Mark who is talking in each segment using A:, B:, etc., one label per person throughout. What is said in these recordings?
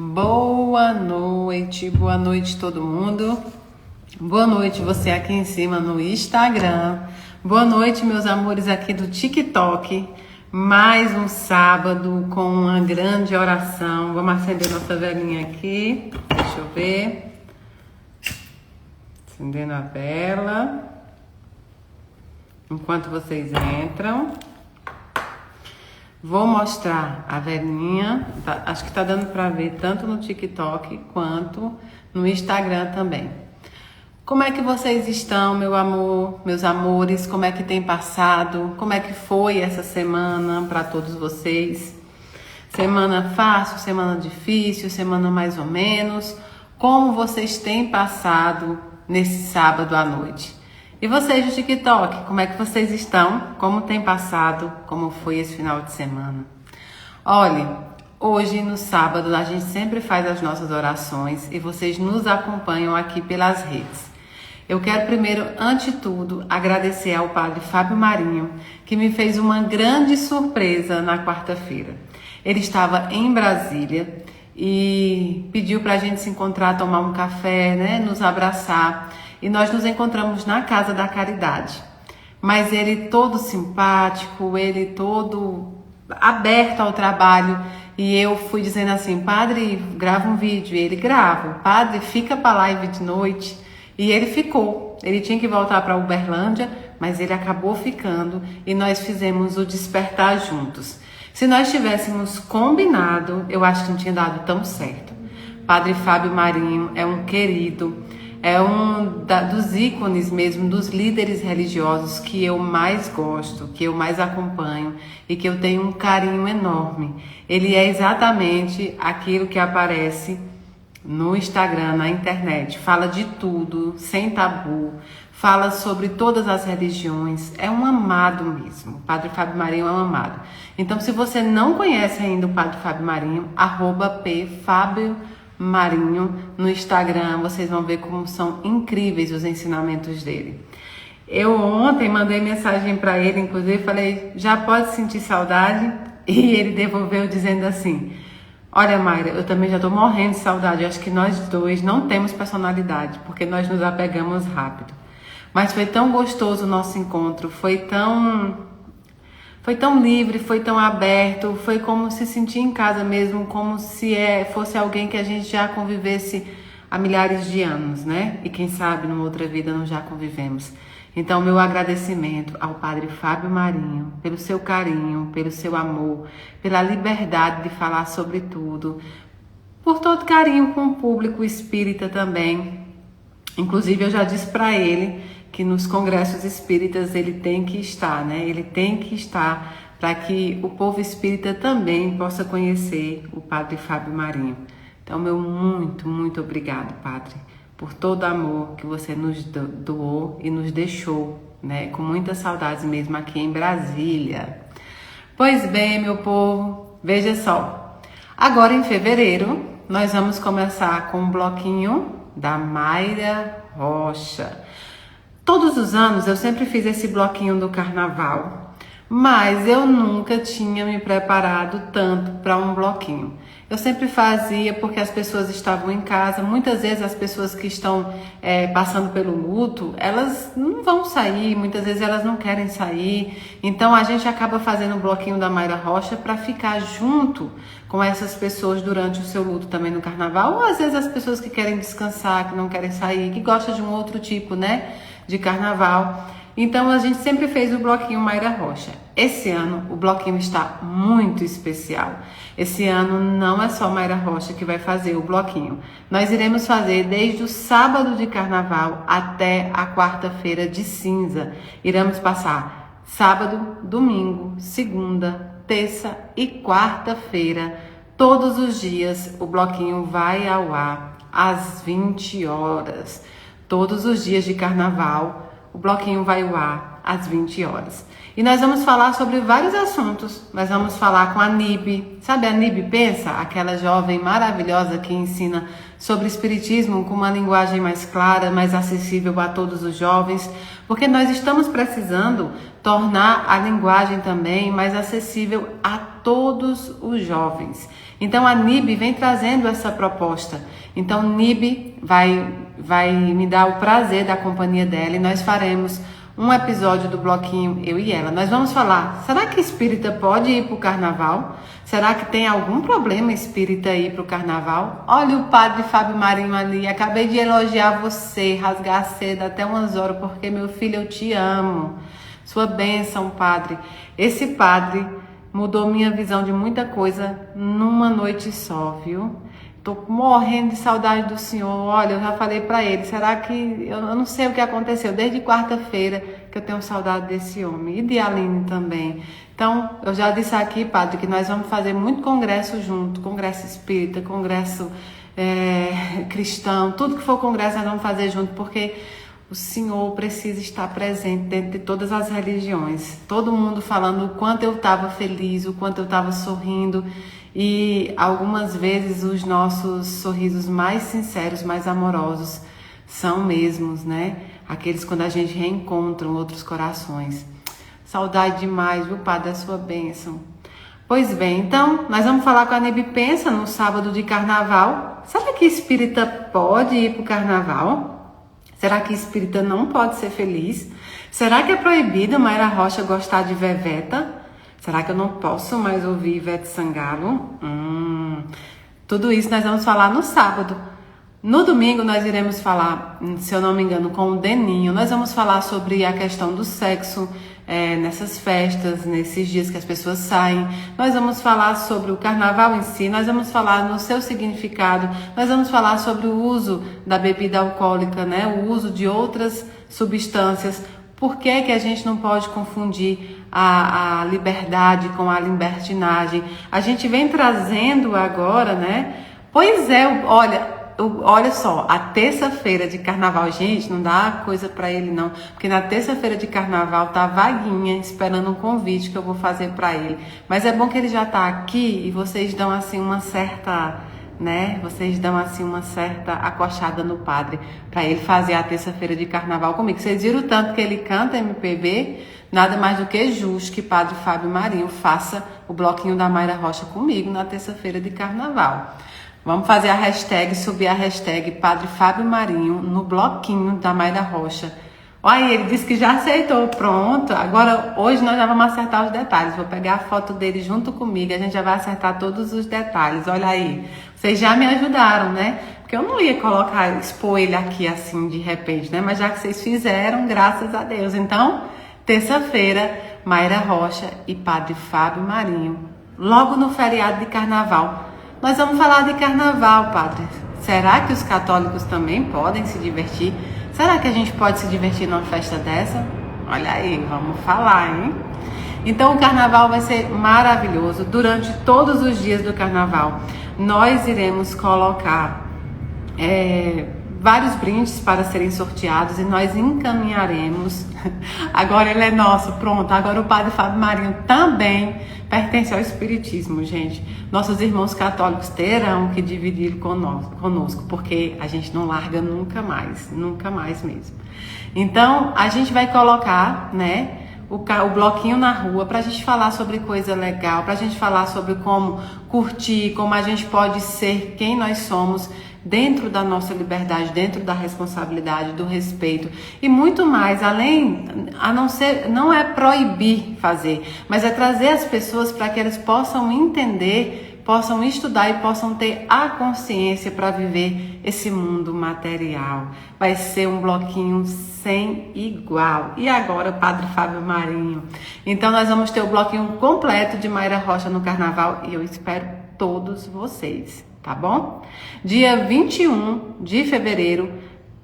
A: Boa noite todo mundo. Boa noite você aqui em cima no Instagram. Boa noite meus amores aqui do TikTok. Mais um sábado com uma grande oração. Vamos acender nossa velinha aqui. Deixa eu ver. Acendendo a vela. Enquanto vocês entram. Vou mostrar a velinha, acho que tá dando para ver tanto no TikTok quanto no Instagram também. Como é que vocês estão, meu amor, meus amores? Como é que tem passado? Como é que foi essa semana para todos vocês? Semana fácil, semana difícil, semana mais ou menos? Como vocês têm passado nesse sábado à noite? E vocês do TikTok, como é que vocês estão? Como tem passado? Como foi esse final de semana? Olha, hoje no sábado a gente sempre faz as nossas orações e vocês nos acompanham aqui pelas redes. Eu quero primeiro, antes de tudo, agradecer ao Padre Fábio Marinho, que me fez uma grande surpresa na quarta-feira. Ele estava em Brasília e pediu para a gente se encontrar, tomar um café, né, nos abraçar. E nós nos encontramos na Casa da Caridade. Mas ele todo simpático, ele todo aberto ao trabalho. E eu fui dizendo assim, padre, grava um vídeo. E ele grava. Padre, fica para live de noite. E ele ficou. Ele tinha que voltar para Uberlândia, mas ele acabou ficando. E nós fizemos o despertar juntos. Se nós tivéssemos combinado, eu acho que não tinha dado tão certo. Padre Fábio Marinho é um querido. É um dos ícones mesmo, dos líderes religiosos que eu mais gosto, que eu mais acompanho e que eu tenho um carinho enorme. Ele é exatamente aquilo que aparece no Instagram, na internet. Fala de tudo, sem tabu, fala sobre todas as religiões. É um amado mesmo. O Padre Fábio Marinho é um amado. Então, se você não conhece ainda o Padre Fábio Marinho, @pfabio Marinho no Instagram, vocês vão ver como são incríveis os ensinamentos dele. Eu ontem mandei mensagem para ele, inclusive falei, já pode sentir saudade? E ele devolveu dizendo assim, olha Mayra, eu também já tô morrendo de saudade, eu acho que nós dois não temos personalidade, porque nós nos apegamos rápido. Mas foi tão gostoso o nosso encontro, foi tão livre, foi tão aberto, foi como se sentir em casa mesmo, como se fosse alguém que a gente já convivesse há milhares de anos, né? E quem sabe numa outra vida nós já convivemos. Então, meu agradecimento ao Padre Fábio Marinho, pelo seu carinho, pelo seu amor, pela liberdade de falar sobre tudo, por todo carinho com o público espírita também. Inclusive, eu já disse para ele que nos congressos espíritas ele tem que estar, né? Ele tem que estar para que o povo espírita também possa conhecer o Padre Fábio Marinho. Então, meu muito obrigado, Padre, por todo o amor que você nos doou e nos deixou, né? Com muitas saudades mesmo aqui em Brasília. Pois bem, meu povo, veja só. Agora em fevereiro, nós vamos começar com um bloquinho da Mayra Rocha. Todos os anos eu sempre fiz esse bloquinho do carnaval, mas eu nunca tinha me preparado tanto para um bloquinho. Eu sempre fazia porque as pessoas estavam em casa, muitas vezes as pessoas que estão passando pelo luto, elas não vão sair, muitas vezes elas não querem sair, então a gente acaba fazendo o bloquinho da Mayra Rocha para ficar junto com essas pessoas durante o seu luto também no carnaval, ou às vezes as pessoas que querem descansar, que não querem sair, que gostam de um outro tipo, né, de carnaval. Então a gente sempre fez o bloquinho Mayra Rocha. Esse ano o bloquinho está muito especial. Esse ano não é só Mayra Rocha que vai fazer o bloquinho. Nós iremos fazer desde o sábado de carnaval até a quarta-feira de cinza. Iremos passar sábado, domingo, segunda, terça e quarta-feira. Todos os dias o bloquinho vai ao ar às 20 horas. Todos os dias de carnaval, o bloquinho vai ao ar às 20 horas. E nós vamos falar sobre vários assuntos. Nós vamos falar com a Nib. Sabe a Nib Pensa? Aquela jovem maravilhosa que ensina sobre espiritismo com uma linguagem mais clara, mais acessível a todos os jovens. Porque nós estamos precisando tornar a linguagem também mais acessível a todos os jovens. Então a NIB vem trazendo essa proposta. Então NIB vai me dar o prazer da companhia dela e nós faremos um episódio do bloquinho, eu e ela. Nós vamos falar, será que espírita pode ir para o carnaval? Será que tem algum problema espírita ir para o carnaval? Olha o padre Fábio Marinho ali, acabei de elogiar você, rasgar a seda até umas horas, porque meu filho, eu te amo. Sua bênção, padre. Esse padre mudou minha visão de muita coisa numa noite só, viu? Tô morrendo de saudade do senhor. Olha, eu já falei para ele, será que... Eu não sei o que aconteceu, desde quarta-feira que eu tenho saudade desse homem. E de Aline também. Então, eu já disse aqui, padre, que nós vamos fazer muito congresso junto. Congresso espírita, congresso cristão. Tudo que for congresso nós vamos fazer junto, porque o senhor precisa estar presente dentro de todas as religiões. Todo mundo falando o quanto eu estava feliz, o quanto eu estava sorrindo. E algumas vezes os nossos sorrisos mais sinceros, mais amorosos, são mesmos, né? Aqueles quando a gente reencontra outros corações. Saudade demais, viu, padre, da sua bênção. Pois bem, então, nós vamos falar com a NIB Pensa no sábado de carnaval. Será que espírita pode ir para o carnaval? Será que espírita não pode ser feliz? Será que é proibido Mayra Rocha gostar de Veveta? Será que eu não posso mais ouvir Ivete Sangalo? Tudo isso nós vamos falar no sábado. No domingo nós iremos falar, se eu não me engano, com o Deninho. Nós vamos falar sobre a questão do sexo nessas festas, nesses dias que as pessoas saem. Nós vamos falar sobre o carnaval em si. Nós vamos falar no seu significado. Nós vamos falar sobre o uso da bebida alcoólica, né? O uso de outras substâncias. Por que que a gente não pode confundir a liberdade com a libertinagem? A gente vem trazendo agora, né? Pois é, olha só, a terça-feira de carnaval, gente, não dá coisa pra ele não, porque na terça-feira de carnaval tá vaguinha, esperando um convite que eu vou fazer pra ele. Mas é bom que ele já tá aqui e vocês dão assim uma certa... né? Vocês dão assim uma certa acochada no padre para ele fazer a terça-feira de carnaval comigo. Vocês viram o tanto que ele canta MPB? Nada mais do que justo que padre Fábio Marinho faça o bloquinho da Mayra Rocha comigo na terça-feira de carnaval. Vamos fazer a hashtag, subir a hashtag padre Fábio Marinho no bloquinho da Mayra Rocha. Olha, ele disse que já aceitou, pronto. Agora, hoje nós já vamos acertar os detalhes. Vou pegar a foto dele junto comigo, a gente já vai acertar todos os detalhes. Olha aí, vocês já me ajudaram, né? Porque eu não ia expor ele aqui assim de repente, né? Mas já que vocês fizeram, graças a Deus. Então, terça-feira, Mayra Rocha e padre Fábio Marinho, logo no feriado de carnaval. Nós vamos falar de carnaval, padre. Será que os católicos também podem se divertir? Será que a gente pode se divertir numa festa dessa? Olha aí, vamos falar, hein? Então o carnaval vai ser maravilhoso. Durante todos os dias do carnaval, nós iremos colocar vários brindes para serem sorteados e nós encaminharemos. Agora ele é nosso, pronto. Agora o padre Fábio Marinho também pertence ao espiritismo, gente. Nossos irmãos católicos terão que dividir conosco, porque a gente não larga nunca mais mesmo. Então, a gente vai colocar, né, o bloquinho na rua pra gente falar sobre coisa legal, pra gente falar sobre como curtir, como a gente pode ser quem nós somos dentro da nossa liberdade, dentro da responsabilidade, do respeito e muito mais, não é proibir fazer, mas é trazer as pessoas para que elas possam entender, possam estudar e possam ter a consciência para viver esse mundo material. Vai ser um bloquinho sem igual. E agora, padre Fábio Marinho. Então nós vamos ter o bloquinho completo de Mayra Rocha no carnaval e eu espero todos vocês. Tá bom? Dia 21 de fevereiro,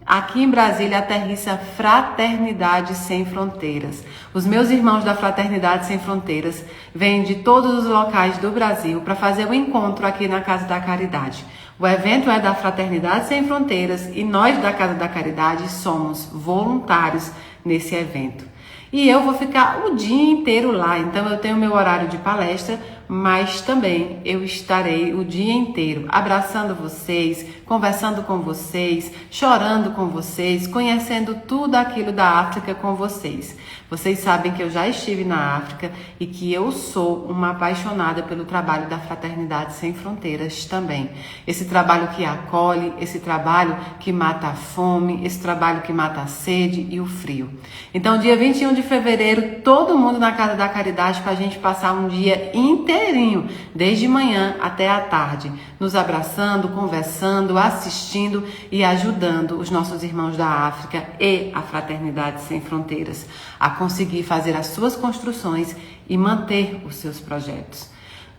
A: aqui em Brasília, aterrissa Fraternidade Sem Fronteiras. Os meus irmãos da Fraternidade Sem Fronteiras vêm de todos os locais do Brasil para fazer o encontro aqui na Casa da Caridade. O evento é da Fraternidade Sem Fronteiras e nós da Casa da Caridade somos voluntários nesse evento. E eu vou ficar o dia inteiro lá, então eu tenho meu horário de palestra mas também eu estarei o dia inteiro abraçando vocês, conversando com vocês, chorando com vocês, conhecendo tudo aquilo da África com vocês. Vocês sabem que eu já estive na África e que eu sou uma apaixonada pelo trabalho da Fraternidade Sem Fronteiras também. Esse trabalho que acolhe, esse trabalho que mata a fome, esse trabalho que mata a sede e o frio. Então, dia 21 de fevereiro, todo mundo na Casa da Caridade para a gente passar um dia inteirinho, desde manhã até a tarde, nos abraçando, conversando, assistindo e ajudando os nossos irmãos da África e a Fraternidade Sem Fronteiras a conseguir fazer as suas construções e manter os seus projetos.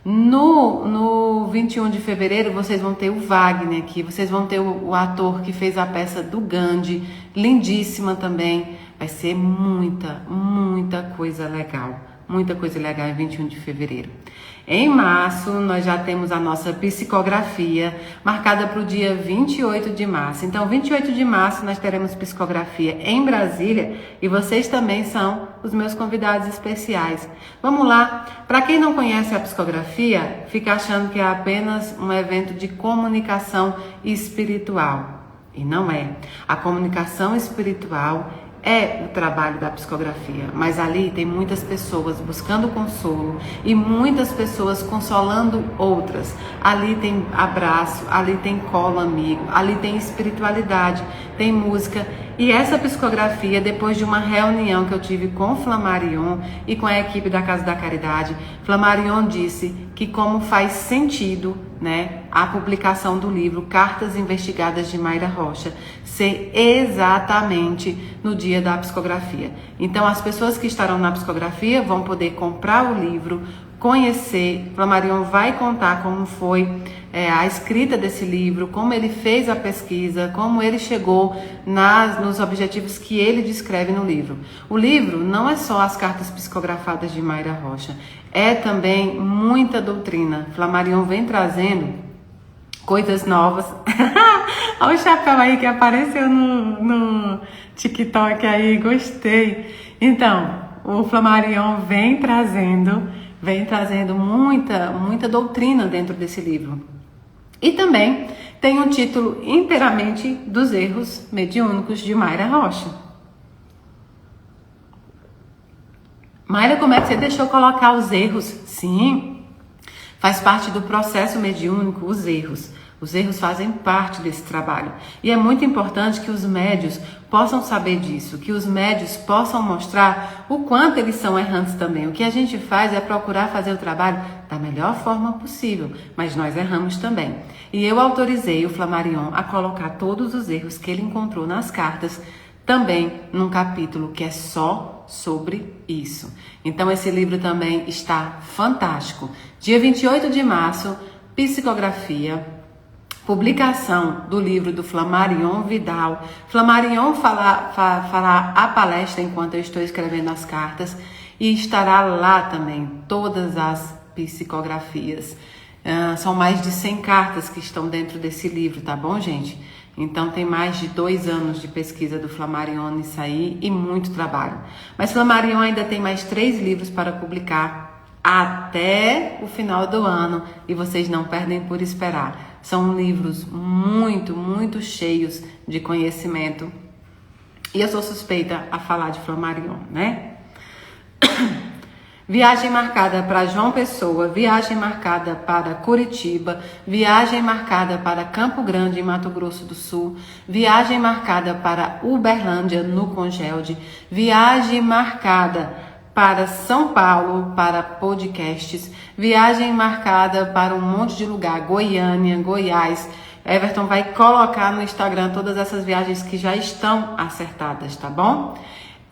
A: No 21 de fevereiro, vocês vão ter o Wagner aqui, vocês vão ter o ator que fez a peça do Gandhi, lindíssima também. Vai ser muita coisa legal. Muita coisa legal em 21 de fevereiro. Em março, nós já temos a nossa psicografia marcada para o dia 28 de março. Então, 28 de março, nós teremos psicografia em Brasília e vocês também são os meus convidados especiais. Vamos lá. Para quem não conhece a psicografia, fica achando que é apenas um evento de comunicação espiritual. E não é. A comunicação espiritual é o trabalho da psicografia, mas ali tem muitas pessoas buscando consolo e muitas pessoas consolando outras. Ali tem abraço, ali tem colo amigo, ali tem espiritualidade, tem música. E essa psicografia, depois de uma reunião que eu tive com Flammarion e com a equipe da Casa da Caridade, Flammarion disse que como faz sentido, né, a publicação do livro Cartas Investigadas de Mayra Rocha ser exatamente no dia da psicografia. Então as pessoas que estarão na psicografia vão poder comprar o livro, conhecer. Flammarion vai contar como foi a escrita desse livro, como ele fez a pesquisa, como ele chegou nos objetivos que ele descreve no livro. O livro não é só as cartas psicografadas de Mayra Rocha, é também muita doutrina. Flammarion vem trazendo coisas novas. Olha o chapéu aí que apareceu no TikTok aí, gostei. Então, o Flammarion vem trazendo muita doutrina dentro desse livro. E também tem um título inteiramente dos erros mediúnicos de Mayra Rocha. Mayra, como é que você deixou colocar os erros? Sim, faz parte do processo mediúnico, os erros. Os erros fazem parte desse trabalho. E é muito importante que os médios possam saber disso, que os médios possam mostrar o quanto eles são errantes também. O que a gente faz é procurar fazer o trabalho da melhor forma possível, mas nós erramos também. E eu autorizei o Flammarion a colocar todos os erros que ele encontrou nas cartas também num capítulo que é só sobre isso. Então esse livro também está fantástico. Dia 28 de março, psicografia, publicação do livro do Flammarion Vidal. Flammarion fará a palestra enquanto eu estou escrevendo as cartas e estará lá também todas as psicografias. São mais de 100 cartas que estão dentro desse livro, tá bom, gente? Então tem mais de 2 anos de pesquisa do Flammarion nisso aí e muito trabalho. Mas Flammarion ainda tem mais 3 livros para publicar até o final do ano e vocês não perdem por esperar. São livros muito cheios de conhecimento. E eu sou suspeita a falar de Flammarion, né? Viagem marcada para João Pessoa, viagem marcada para Curitiba, viagem marcada para Campo Grande, em Mato Grosso do Sul, viagem marcada para Uberlândia, no Congelde, viagem marcada para São Paulo, para podcasts, viagem marcada para um monte de lugar, Goiânia, Goiás. Everton vai colocar no Instagram todas essas viagens que já estão acertadas, tá bom?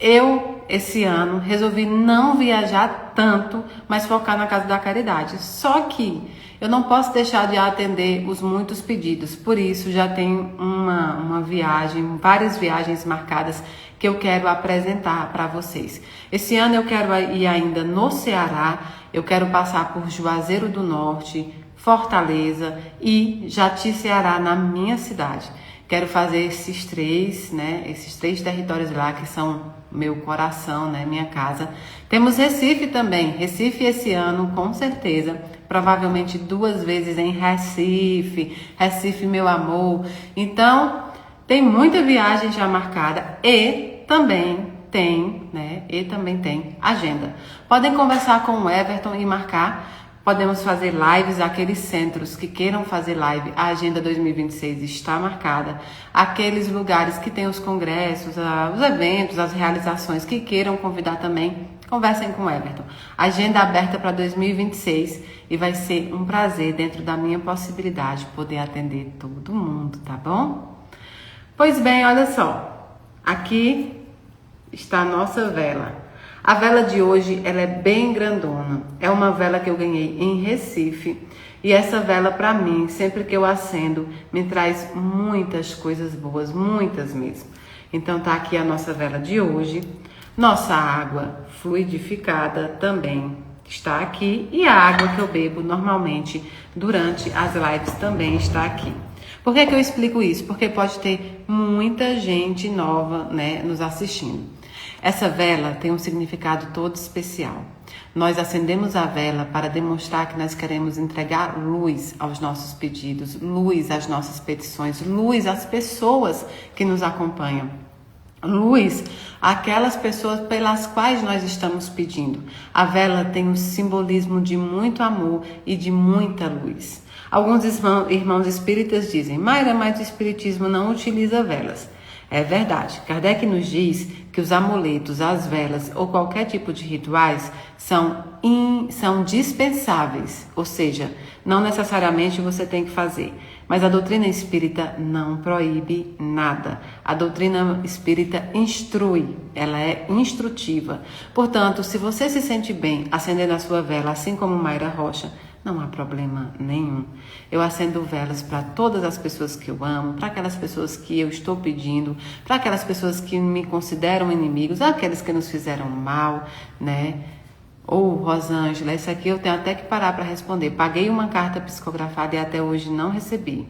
A: Eu, esse ano, resolvi não viajar tanto, mas focar na Casa da Caridade. Só que eu não posso deixar de atender os muitos pedidos. Por isso, já tenho uma viagem, várias viagens marcadas que eu quero apresentar para vocês. Esse ano eu quero ir ainda no Ceará, eu quero passar por Juazeiro do Norte, Fortaleza e Jati, Ceará, na minha cidade. Quero fazer esses três, né? Esses 3 territórios lá que são meu coração, né? Minha casa. Temos Recife também. Recife esse ano, com certeza. Provavelmente 2 vezes em Recife. Recife, meu amor. Então, tem muita viagem já marcada e também tem, né? E também tem agenda. Podem conversar com o Everton e marcar. Podemos fazer lives, aqueles centros que queiram fazer live, a Agenda 2026 está marcada. Aqueles lugares que tem os congressos, os eventos, as realizações que queiram convidar também, conversem com o Everton. Agenda aberta para 2026 e vai ser um prazer, dentro da minha possibilidade, poder atender todo mundo, tá bom? Pois bem, olha só, aqui está a nossa vela. A vela de hoje, ela é bem grandona. É uma vela que eu ganhei em Recife. E essa vela, para mim, sempre que eu acendo, me traz muitas coisas boas, muitas mesmo. Então tá aqui a nossa vela de hoje. Nossa água fluidificada também está aqui. E a água que eu bebo normalmente durante as lives também está aqui. Por que eu explico isso? Porque pode ter muita gente nova, né, nos assistindo. Essa vela tem um significado todo especial. Nós acendemos a vela para demonstrar que nós queremos entregar luz aos nossos pedidos, luz às nossas petições, luz às pessoas que nos acompanham, luz àquelas pessoas pelas quais nós estamos pedindo. A vela tem um simbolismo de muito amor e de muita luz. Alguns irmãos espíritas dizem: Mayra, mas o espiritismo não utiliza velas. É verdade. Kardec nos diz que os amuletos, as velas ou qualquer tipo de rituais são dispensáveis, ou seja, não necessariamente você tem que fazer. Mas a doutrina espírita não proíbe nada. A doutrina espírita instrui, ela é instrutiva. Portanto, se você se sente bem acendendo a sua vela, assim como Mayra Rocha, não há problema nenhum. Eu acendo velas para todas as pessoas que eu amo, para aquelas pessoas que eu estou pedindo, para aquelas pessoas que me consideram inimigos, aqueles que nos fizeram mal, né? Ou, Rosângela, isso aqui eu tenho até que parar para responder. Paguei uma carta psicografada e até hoje não recebi.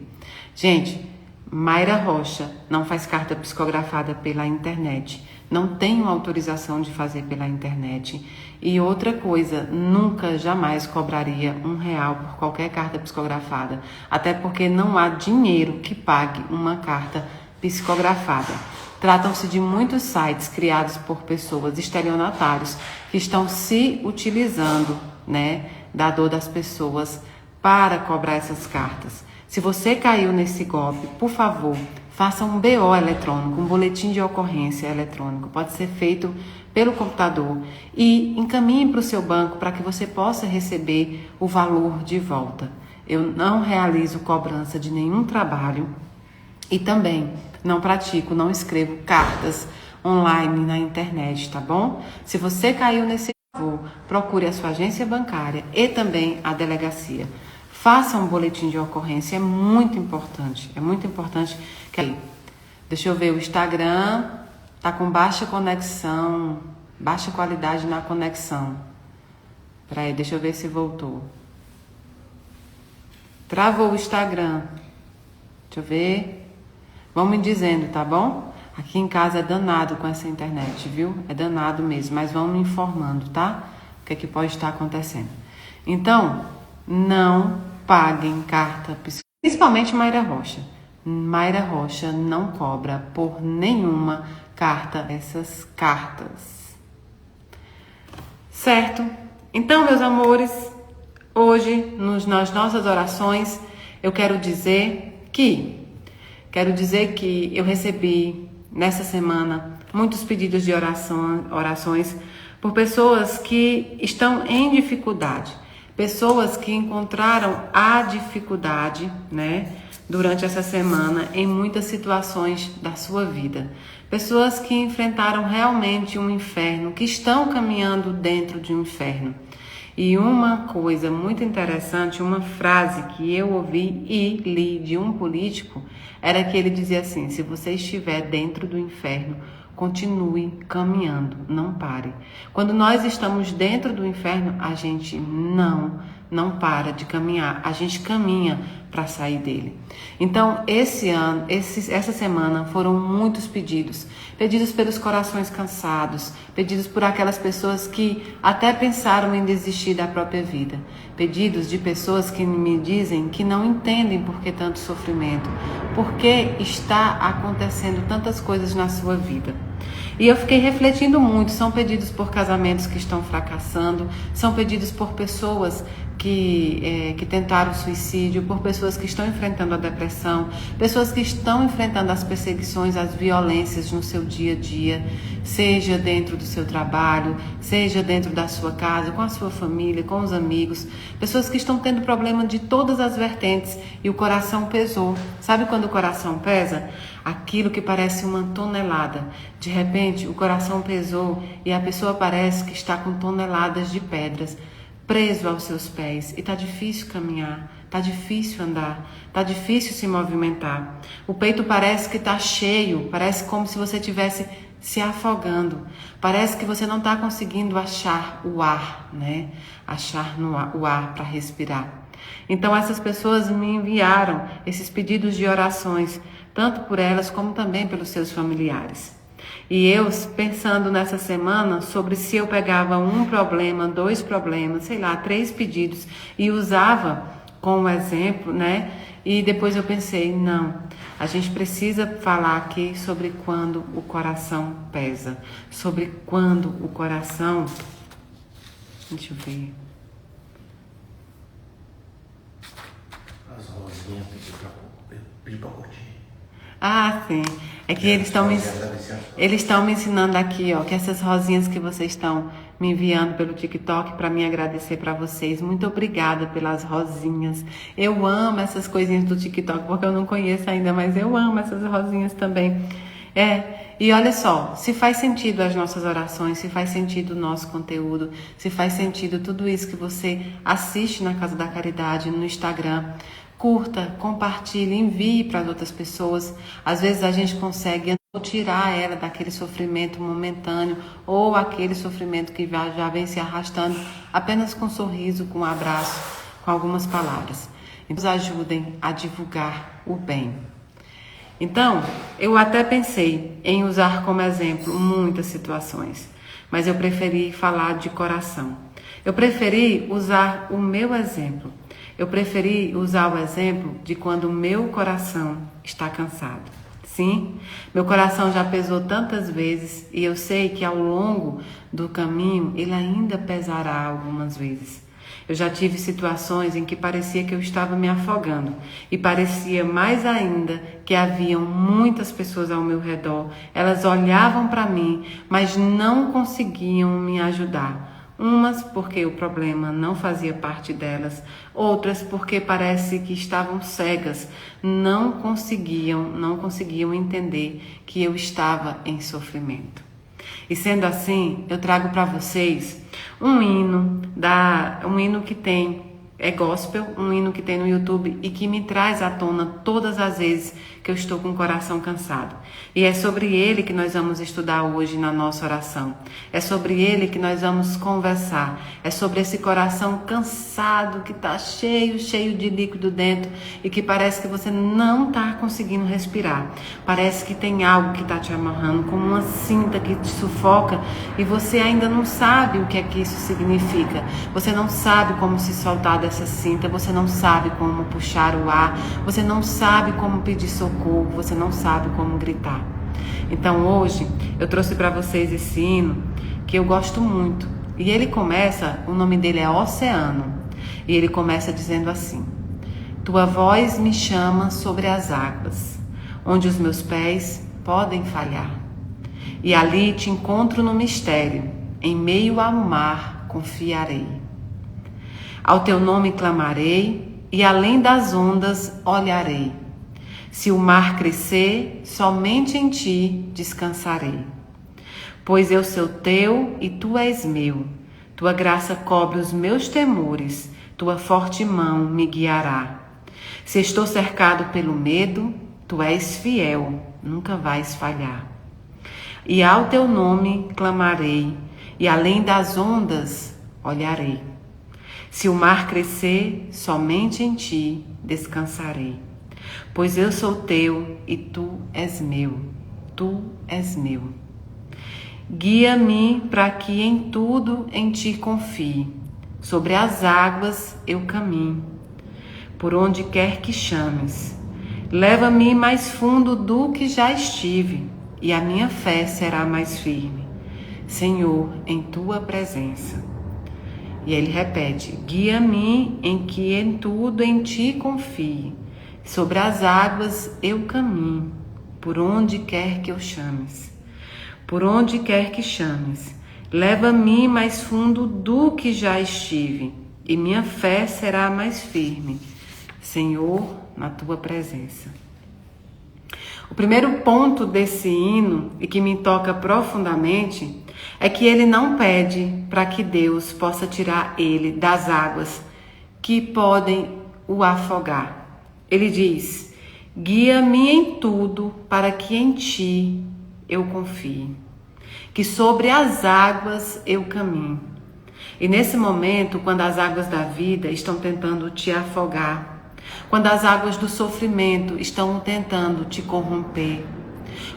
A: Gente, Mayra Rocha não faz carta psicografada pela internet. Não tenho autorização de fazer pela internet. E outra coisa, nunca, jamais cobraria R$1 por qualquer carta psicografada. Até porque não há dinheiro que pague uma carta psicografada. Tratam-se de muitos sites criados por pessoas, estelionatários, que estão se utilizando, né, da dor das pessoas para cobrar essas cartas. Se você caiu nesse golpe, por favor, faça um BO eletrônico, um boletim de ocorrência eletrônico. Pode ser feito pelo computador e encaminhe para o seu banco para que você possa receber o valor de volta. Eu não realizo cobrança de nenhum trabalho e também não pratico, não escrevo cartas online na internet, tá bom? Se você caiu nesse favor, procure a sua agência bancária e também a delegacia. Faça um boletim de ocorrência, é muito importante que... Deixa eu ver, o Instagram tá com baixa conexão, baixa qualidade na conexão. Peraí, deixa eu ver se voltou. Travou o Instagram. Deixa eu ver. Vão me dizendo, tá bom? Aqui em casa é danado com essa internet, viu? É danado mesmo, mas vão me informando, tá? O que é que pode estar acontecendo. Então, não paguem carta, principalmente Mayra Rocha. Mayra Rocha não cobra por nenhuma carta essas cartas. Certo? Então, meus amores, hoje, nas nossas orações, eu quero dizer que eu recebi, nessa semana, muitos pedidos de orações por pessoas que estão em dificuldade. Pessoas que encontraram a dificuldade, né, durante essa semana em muitas situações da sua vida. Pessoas que enfrentaram realmente um inferno, que estão caminhando dentro de um inferno. E uma coisa muito interessante, uma frase que eu ouvi e li de um político, era que ele dizia assim: se você estiver dentro do inferno, continue caminhando, não pare. Quando nós estamos dentro do inferno, a gente não não para de caminhar, a gente caminha para sair dele. Então, essa semana foram muitos pedidos pelos corações cansados, pedidos por aquelas pessoas que até pensaram em desistir da própria vida, pedidos de pessoas que me dizem que não entendem por que tanto sofrimento, por que está acontecendo tantas coisas na sua vida. E eu fiquei refletindo muito, são pedidos por casamentos que estão fracassando, são pedidos por pessoas que tentaram suicídio, por pessoas que estão enfrentando a depressão, pessoas que estão enfrentando as perseguições, as violências no seu dia a dia, seja dentro do seu trabalho, seja dentro da sua casa, com a sua família, com os amigos, pessoas que estão tendo problema de todas as vertentes e o coração pesou. Sabe quando o coração pesa? Aquilo que parece uma tonelada. De repente, o coração pesou e a pessoa parece que está com toneladas de pedras preso aos seus pés. E tá difícil caminhar, tá difícil andar, tá difícil se movimentar. O peito parece que tá cheio, parece como se você estivesse se afogando. Parece que você não está conseguindo achar o ar, né? Achar o ar para respirar. Então essas pessoas me enviaram esses pedidos de orações, tanto por elas como também pelos seus familiares. E eu pensando nessa semana sobre se eu pegava um problema, 2 problemas, sei lá, 3 pedidos e usava como exemplo, né? E depois eu pensei, não, a gente precisa falar aqui sobre quando o coração pesa, sobre quando o coração... Deixa eu ver...
B: As rosinhas pedi pra curtir.
A: Ah, sim. É que eles estão me ensinando aqui, ó, que essas rosinhas que vocês estão me enviando pelo TikTok para me agradecer para vocês. Muito obrigada pelas rosinhas. Eu amo essas coisinhas do TikTok, porque eu não conheço ainda, mas eu amo essas rosinhas também. E olha só, se faz sentido as nossas orações, se faz sentido o nosso conteúdo, se faz sentido tudo isso que você assiste na Casa da Caridade, no Instagram, curta, compartilhe, envie para as outras pessoas. Às vezes a gente consegue tirar ela daquele sofrimento momentâneo ou aquele sofrimento que já vem se arrastando apenas com um sorriso, com um abraço, com algumas palavras. Nos ajudem a divulgar o bem. Então, eu até pensei em usar como exemplo muitas situações, mas eu preferi falar de coração. Eu preferi usar o meu exemplo. Eu preferi usar o exemplo de quando o meu coração está cansado. Sim, meu coração já pesou tantas vezes e eu sei que ao longo do caminho ele ainda pesará algumas vezes. Eu já tive situações em que parecia que eu estava me afogando e parecia mais ainda que haviam muitas pessoas ao meu redor. Elas olhavam para mim, mas não conseguiam me ajudar. Umas porque o problema não fazia parte delas, outras porque parece que estavam cegas, não conseguiam entender que eu estava em sofrimento. E sendo assim, eu trago para vocês um hino que é gospel, um hino que tem no YouTube e que me traz à tona todas as vezes que eu estou com o coração cansado. E é sobre ele que nós vamos estudar hoje na nossa oração. É sobre ele que nós vamos conversar. É sobre esse coração cansado que está cheio de líquido dentro e que parece que você não está conseguindo respirar. Parece que tem algo que está te amarrando, como uma cinta que te sufoca e você ainda não sabe o que é que isso significa. Você não sabe como se soltar dessa cinta, você não sabe como puxar o ar, você não sabe como pedir socorro, você não sabe como gritar. Então hoje eu trouxe para vocês esse hino que eu gosto muito. E ele começa, o nome dele é Oceano, e ele começa dizendo assim: Tua voz me chama sobre as águas, onde os meus pés podem falhar. E ali te encontro no mistério, em meio ao mar confiarei. Ao teu nome clamarei, e além das ondas olharei. Se o mar crescer, somente em ti descansarei. Pois eu sou teu e tu és meu. Tua graça cobre os meus temores, tua forte mão me guiará. Se estou cercado pelo medo, tu és fiel, nunca vais falhar. E ao teu nome clamarei, e além das ondas olharei. Se o mar crescer, somente em ti descansarei. Pois eu sou teu e tu és meu, tu és meu. Guia-me para que em tudo em ti confie. Sobre as águas eu caminho, por onde quer que chames. Leva-me mais fundo do que já estive, e a minha fé será mais firme, Senhor, em tua presença. E ele repete: guia-me em que em tudo em ti confie. Sobre as águas eu caminho, por onde quer que eu chames. Por onde quer que chames, leva-me mais fundo do que já estive, e minha fé será mais firme, Senhor, na tua presença. O primeiro ponto desse hino, e que me toca profundamente, é que ele não pede para que Deus possa tirar ele das águas que podem o afogar. Ele diz: guia-me em tudo para que em ti eu confie, que sobre as águas eu caminho. E nesse momento, quando as águas da vida estão tentando te afogar, quando as águas do sofrimento estão tentando te corromper,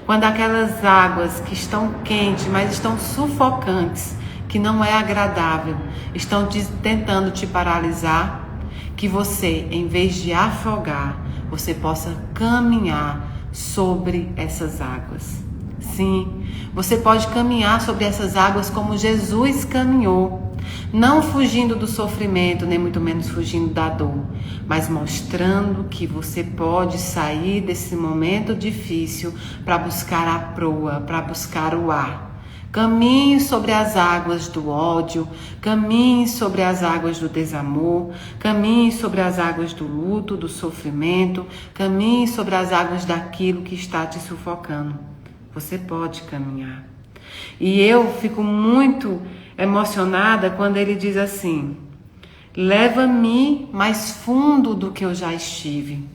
A: quando aquelas águas que estão quentes, mas estão sufocantes, que não é agradável, estão tentando te paralisar, que você, em vez de afogar, você possa caminhar sobre essas águas. Sim, você pode caminhar sobre essas águas como Jesus caminhou, não fugindo do sofrimento, nem muito menos fugindo da dor, mas mostrando que você pode sair desse momento difícil para buscar a proa, para buscar o ar. Caminhe sobre as águas do ódio, caminhe sobre as águas do desamor, caminhe sobre as águas do luto, do sofrimento, caminhe sobre as águas daquilo que está te sufocando. Você pode caminhar. E eu fico muito emocionada quando ele diz assim: leva-me mais fundo do que eu já estive.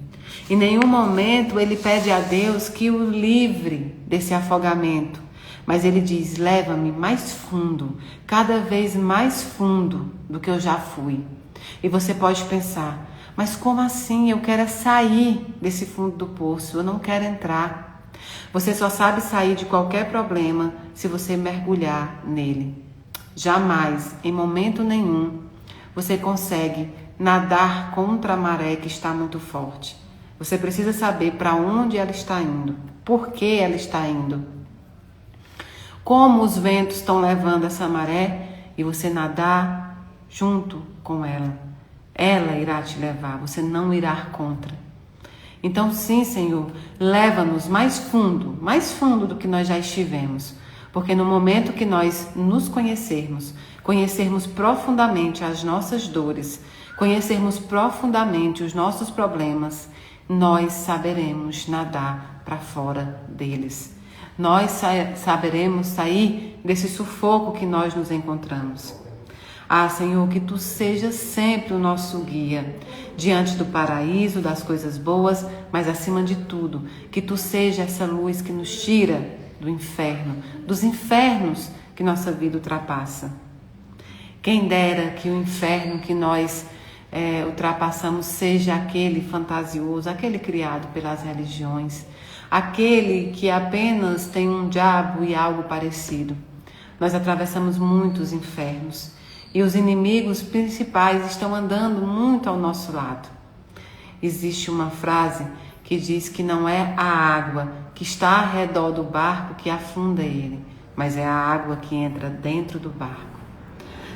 A: Em nenhum momento ele pede a Deus que o livre desse afogamento, mas ele diz: leva-me mais fundo, cada vez mais fundo do que eu já fui. E você pode pensar: mas como assim? Eu quero sair desse fundo do poço, eu não quero entrar. Você só sabe sair de qualquer problema se você mergulhar nele. Jamais, em momento nenhum, você consegue nadar contra a maré que está muito forte. Você precisa saber para onde ela está indo, por que ela está indo, como os ventos estão levando essa maré, e você nadar junto com ela. Ela irá te levar, você não irá contra. Então sim, Senhor, leva-nos mais fundo do que nós já estivemos. Porque no momento que nós nos conhecermos profundamente as nossas dores, conhecermos profundamente os nossos problemas, nós saberemos nadar para fora deles. Nós saberemos sair desse sufoco que nós nos encontramos. Ah, Senhor, que Tu sejas sempre o nosso guia, diante do paraíso, das coisas boas, mas acima de tudo, que Tu seja essa luz que nos tira do inferno, dos infernos que nossa vida ultrapassa. Quem dera que o inferno que nós ultrapassamos seja aquele fantasioso, aquele criado pelas religiões, aquele que apenas tem um diabo e algo parecido. Nós atravessamos muitos infernos. E os inimigos principais estão andando muito ao nosso lado. Existe uma frase que diz que não é a água que está ao redor do barco que afunda ele, mas é a água que entra dentro do barco.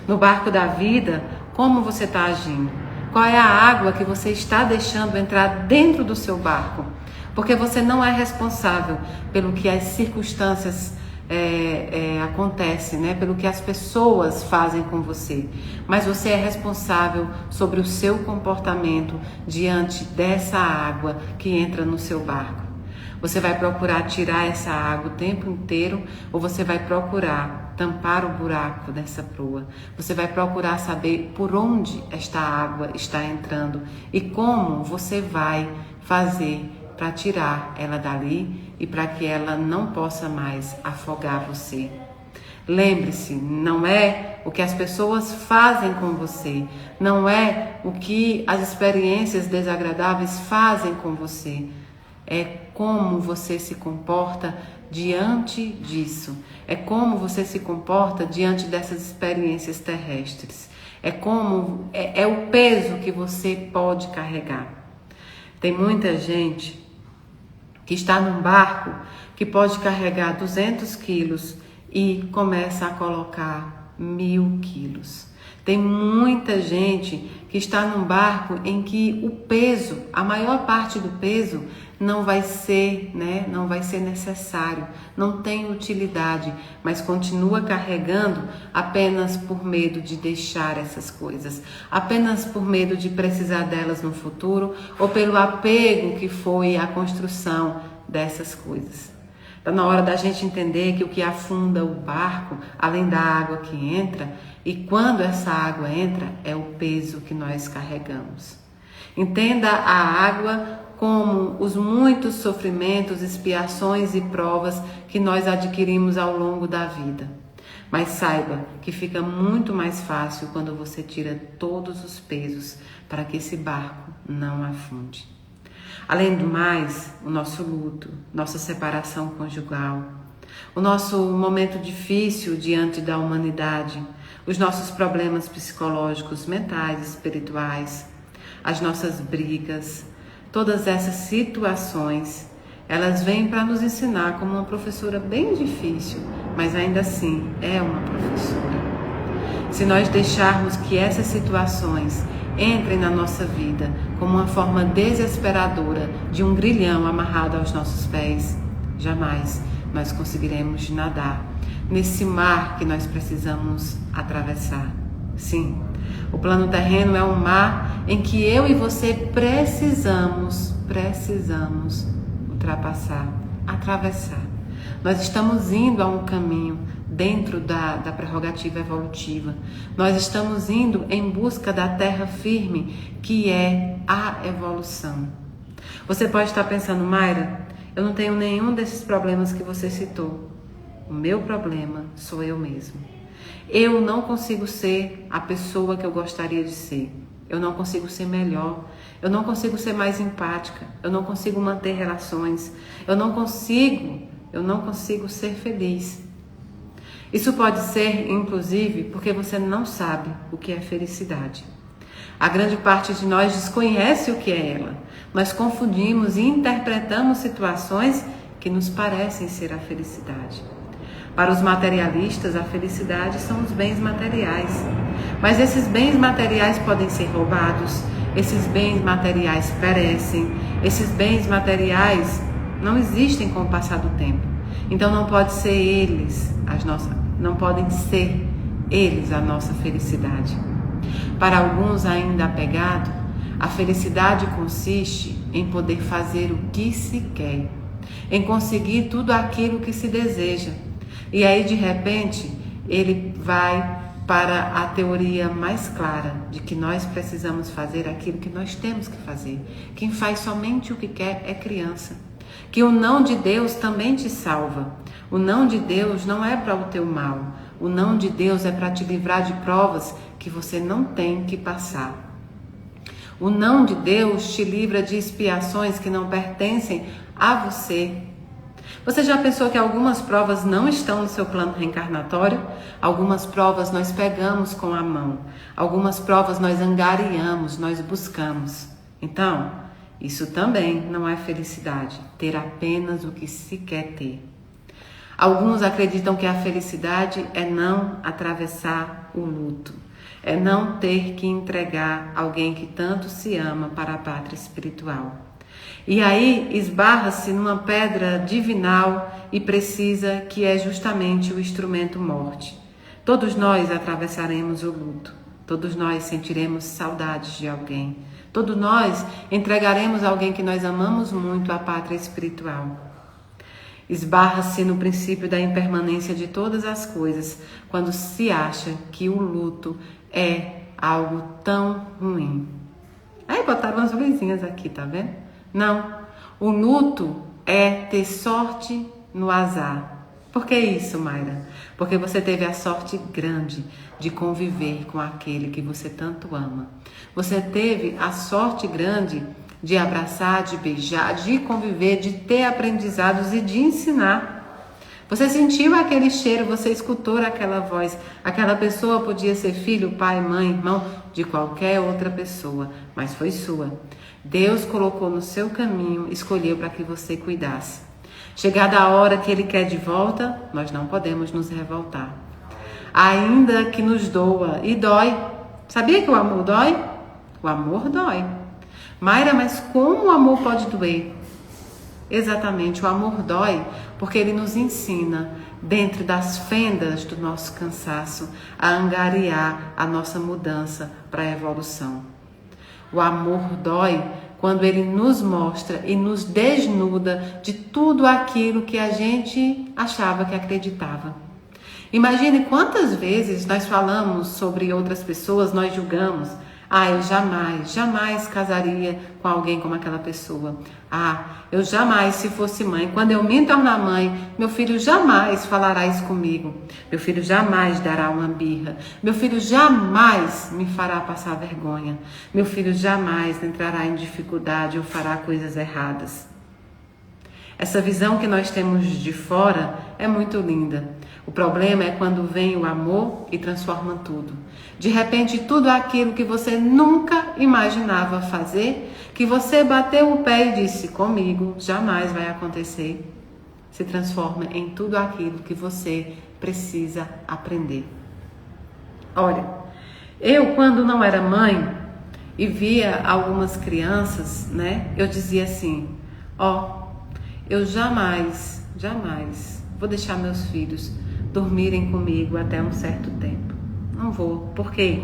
A: No barco da vida, como você está agindo? Qual é a água que você está deixando entrar dentro do seu barco? Porque você não é responsável pelo que as circunstâncias acontece, né? Pelo que as pessoas fazem com você, mas você é responsável sobre o seu comportamento diante dessa água que entra no seu barco. Você vai procurar tirar essa água o tempo inteiro, ou você vai procurar tampar o buraco dessa proa? Você vai procurar saber por onde esta água está entrando e como você vai fazer para tirar ela dali e para que ela não possa mais afogar você. Lembre-se, não é o que as pessoas fazem com você, não é o que as experiências desagradáveis fazem com você, é como você se comporta diante disso, é como você se comporta diante dessas experiências terrestres, é o peso que você pode carregar. Tem muita gente que está num barco que pode carregar 200 quilos e começa a colocar 1000 quilos. Tem muita gente que está num barco em que o peso, a maior parte do peso, não vai ser necessário, não tem utilidade, mas continua carregando apenas por medo de deixar essas coisas, apenas por medo de precisar delas no futuro ou pelo apego que foi a construção dessas coisas. Está na hora da gente entender que o que afunda o barco, além da água que entra, e quando essa água entra, é o peso que nós carregamos. Entenda a água como os muitos sofrimentos, expiações e provas que nós adquirimos ao longo da vida. Mas saiba que fica muito mais fácil quando você tira todos os pesos para que esse barco não afunde. Além do mais, o nosso luto, nossa separação conjugal, o nosso momento difícil diante da humanidade, os nossos problemas psicológicos, mentais, espirituais, as nossas brigas, todas essas situações, elas vêm para nos ensinar como uma professora bem difícil, mas ainda assim é uma professora. Se nós deixarmos que essas situações entrem na nossa vida como uma forma desesperadora de um grilhão amarrado aos nossos pés, jamais nós conseguiremos nadar nesse mar que nós precisamos atravessar. Sim, o plano terreno é um mar em que eu e você precisamos ultrapassar, atravessar. Nós estamos indo a um caminho dentro da prerrogativa evolutiva. Nós estamos indo em busca da terra firme, que é a evolução. Você pode estar pensando, Mayra, eu não tenho nenhum desses problemas que você citou. O meu problema sou eu mesmo. Eu não consigo ser a pessoa que eu gostaria de ser. Eu não consigo ser melhor. Eu não consigo ser mais empática. Eu não consigo manter relações. Eu não consigo ser feliz. Isso pode ser, inclusive, porque você não sabe o que é felicidade. A grande parte de nós desconhece o que é ela. Nós confundimos e interpretamos situações que nos parecem ser a felicidade. Para os materialistas, a felicidade são os bens materiais. Mas esses bens materiais podem ser roubados, esses bens materiais perecem, esses bens materiais não existem com o passar do tempo. Então não podem ser eles a nossa felicidade. Para alguns ainda apegados, a felicidade consiste em poder fazer o que se quer, em conseguir tudo aquilo que se deseja. E aí, de repente, ele vai para a teoria mais clara de que nós precisamos fazer aquilo que nós temos que fazer. Quem faz somente o que quer é criança. Que o não de Deus também te salva. O não de Deus não é para o teu mal. O não de Deus é para te livrar de provas que você não tem que passar. O não de Deus te livra de expiações que não pertencem a você. Você já pensou que algumas provas não estão no seu plano reencarnatório? Algumas provas nós pegamos com a mão. Algumas provas nós angariamos, nós buscamos. Então, isso também não é felicidade, ter apenas o que se quer ter. Alguns acreditam que a felicidade é não atravessar o luto, é não ter que entregar alguém que tanto se ama para a pátria espiritual. E aí esbarra-se numa pedra divinal e precisa, que é justamente o instrumento morte. Todos nós atravessaremos o luto, todos nós sentiremos saudades de alguém, todos nós entregaremos alguém que nós amamos muito à pátria espiritual. Esbarra-se no princípio da impermanência de todas as coisas, quando se acha que o luto é algo tão ruim. Aí botaram umas luzinhas aqui, tá vendo? Não, o luto é ter sorte no azar. Por que isso, Mayra? Porque você teve a sorte grande de conviver com aquele que você tanto ama. Você teve a sorte grande de abraçar, de beijar, de conviver, de ter aprendizados e de ensinar. Você sentiu aquele cheiro, você escutou aquela voz. Aquela pessoa podia ser filho, pai, mãe, irmão, de qualquer outra pessoa, mas foi sua. Deus colocou no seu caminho, escolheu para que você cuidasse. Chegada a hora que Ele quer de volta, nós não podemos nos revoltar. Ainda que nos doa e dói. Sabia que o amor dói? O amor dói. Mayra, mas como o amor pode doer? Exatamente, o amor dói porque ele nos ensina, dentro das fendas do nosso cansaço, a angariar a nossa mudança para a evolução. O amor dói quando ele nos mostra e nos desnuda de tudo aquilo que a gente achava que acreditava. Imagine quantas vezes nós falamos sobre outras pessoas, nós julgamos. Eu jamais casaria com alguém como aquela pessoa. Eu jamais, se fosse mãe, quando eu me tornar mãe, meu filho jamais falará isso comigo. Meu filho jamais dará uma birra. Meu filho jamais me fará passar vergonha. Meu filho jamais entrará em dificuldade ou fará coisas erradas. Essa visão que nós temos de fora é muito linda. O problema é quando vem o amor e transforma tudo. De repente, tudo aquilo que você nunca imaginava fazer, que você bateu o pé e disse, comigo jamais vai acontecer, se transforma em tudo aquilo que você precisa aprender. Olha, eu quando não era mãe e via algumas crianças, eu dizia assim, eu jamais vou deixar meus filhos dormirem comigo até um certo tempo. Não vou. Por quê?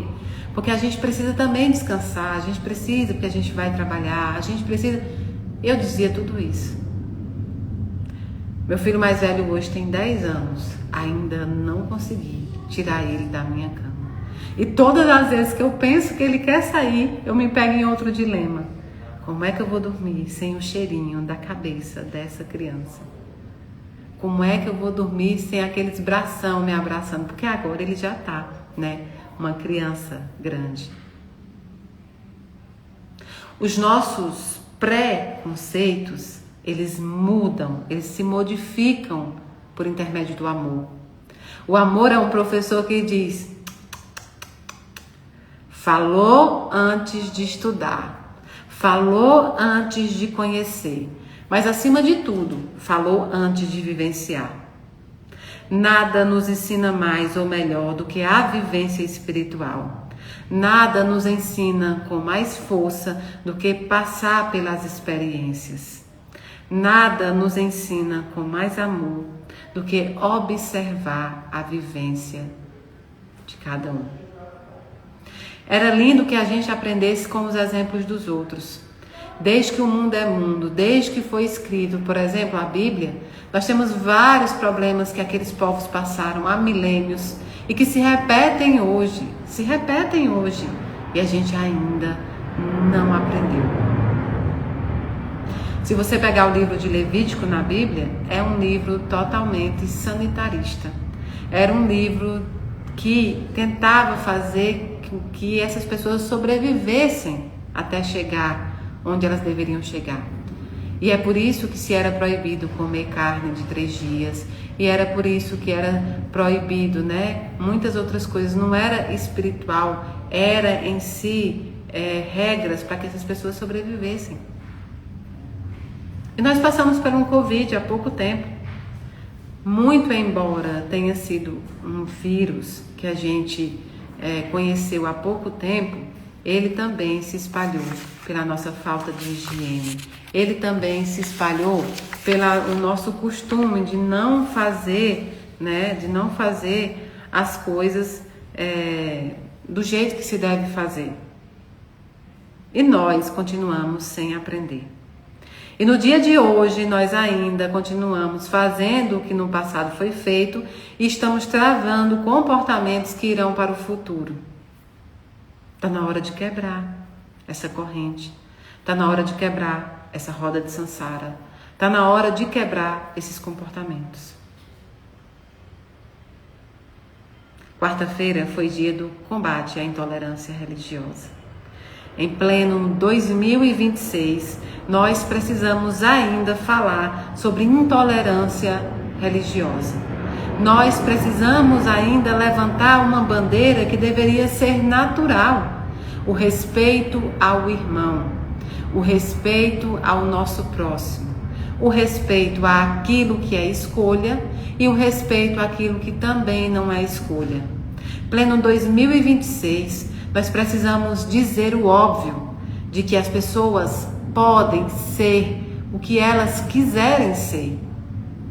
A: Porque a gente precisa também descansar, a gente precisa, porque a gente vai trabalhar, a gente precisa... Eu dizia tudo isso. Meu filho mais velho hoje tem 10 anos, ainda não consegui tirar ele da minha cama. E todas as vezes que eu penso que ele quer sair, eu me pego em outro dilema. Como é que eu vou dormir sem o cheirinho da cabeça dessa criança? Como é que eu vou dormir sem aqueles bração me abraçando? Porque agora ele já tá, uma criança grande. Os nossos pré-conceitos, eles mudam, eles se modificam por intermédio do amor. O amor é um professor que diz, falou antes de estudar, falou antes de conhecer, mas acima de tudo, falou antes de vivenciar. Nada nos ensina mais ou melhor do que a vivência espiritual. Nada nos ensina com mais força do que passar pelas experiências. Nada nos ensina com mais amor do que observar a vivência de cada um. Era lindo que a gente aprendesse com os exemplos dos outros. Desde que o mundo é mundo, desde que foi escrito, por exemplo, a Bíblia, nós temos vários problemas que aqueles povos passaram há milênios e que se repetem hoje, e a gente ainda não aprendeu. Se você pegar o livro de Levítico na Bíblia, é um livro totalmente sanitarista. Era um livro que tentava fazer com que essas pessoas sobrevivessem até chegar onde elas deveriam chegar. E é por isso que se era proibido comer carne de 3 dias, e era por isso que era proibido, muitas outras coisas. Não era espiritual, era em si regras para que essas pessoas sobrevivessem. E nós passamos por um Covid há pouco tempo. Muito embora tenha sido um vírus que a gente conheceu há pouco tempo, ele também se espalhou pela nossa falta de higiene. Ele também se espalhou pelo nosso costume de não fazer, as coisas do jeito que se deve fazer. E nós continuamos sem aprender. E no dia de hoje nós ainda continuamos fazendo o que no passado foi feito e estamos travando comportamentos que irão para o futuro. Está na hora de quebrar essa corrente. Está na hora de quebrar essa roda de samsara. Está na hora de quebrar esses comportamentos. Quarta-feira foi dia do combate à intolerância religiosa. Em pleno 2026, nós precisamos ainda falar sobre intolerância religiosa. Nós precisamos ainda levantar uma bandeira que deveria ser natural: o respeito ao irmão, o respeito ao nosso próximo, o respeito àquilo que é escolha e o respeito àquilo que também não é escolha. Pleno 2026, nós precisamos dizer o óbvio de que as pessoas podem ser o que elas quiserem ser.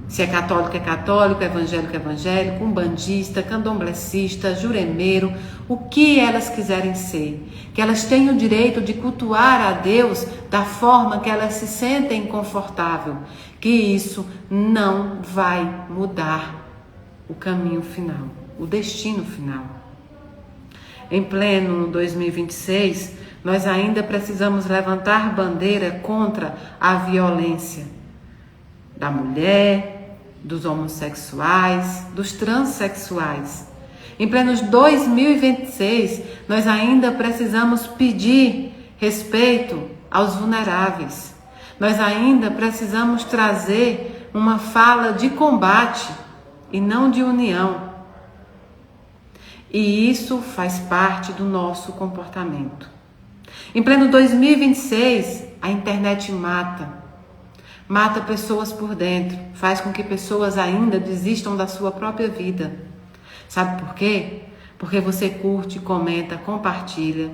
A: Se é católico, evangélico, evangélico, umbandista, candomblecista, juremeiro, o que elas quiserem ser. Que elas têm o direito de cultuar a Deus da forma que elas se sentem confortável. Que isso não vai mudar o caminho final, o destino final. Em pleno 2026, nós ainda precisamos levantar bandeira contra a violência da mulher, dos homossexuais, dos transexuais. Em plenos 2026, nós ainda precisamos pedir respeito aos vulneráveis. Nós ainda precisamos trazer uma fala de combate e não de união. E isso faz parte do nosso comportamento. Em pleno 2026, a internet mata pessoas por dentro, faz com que pessoas ainda desistam da sua própria vida. Sabe por quê? Porque você curte, comenta, compartilha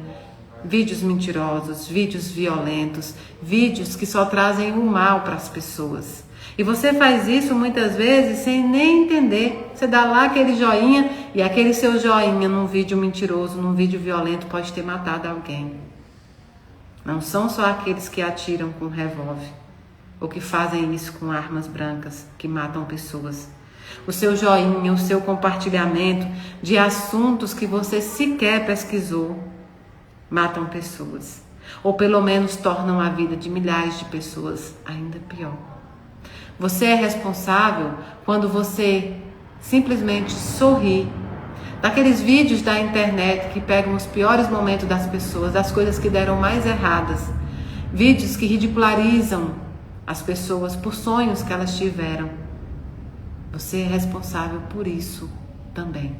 A: vídeos mentirosos, vídeos violentos, vídeos que só trazem o mal para as pessoas. E você faz isso muitas vezes sem nem entender. Você dá lá aquele joinha e aquele seu joinha num vídeo mentiroso, num vídeo violento pode ter matado alguém. Não são só aqueles que atiram com revólver ou que fazem isso com armas brancas que matam pessoas. O seu joinha, o seu compartilhamento de assuntos que você sequer pesquisou matam pessoas, ou pelo menos tornam a vida de milhares de pessoas ainda pior. Você é responsável quando você simplesmente sorri. Daqueles vídeos da internet que pegam os piores momentos das pessoas, das coisas que deram mais erradas, vídeos que ridicularizam as pessoas por sonhos que elas tiveram. Você é responsável por isso também.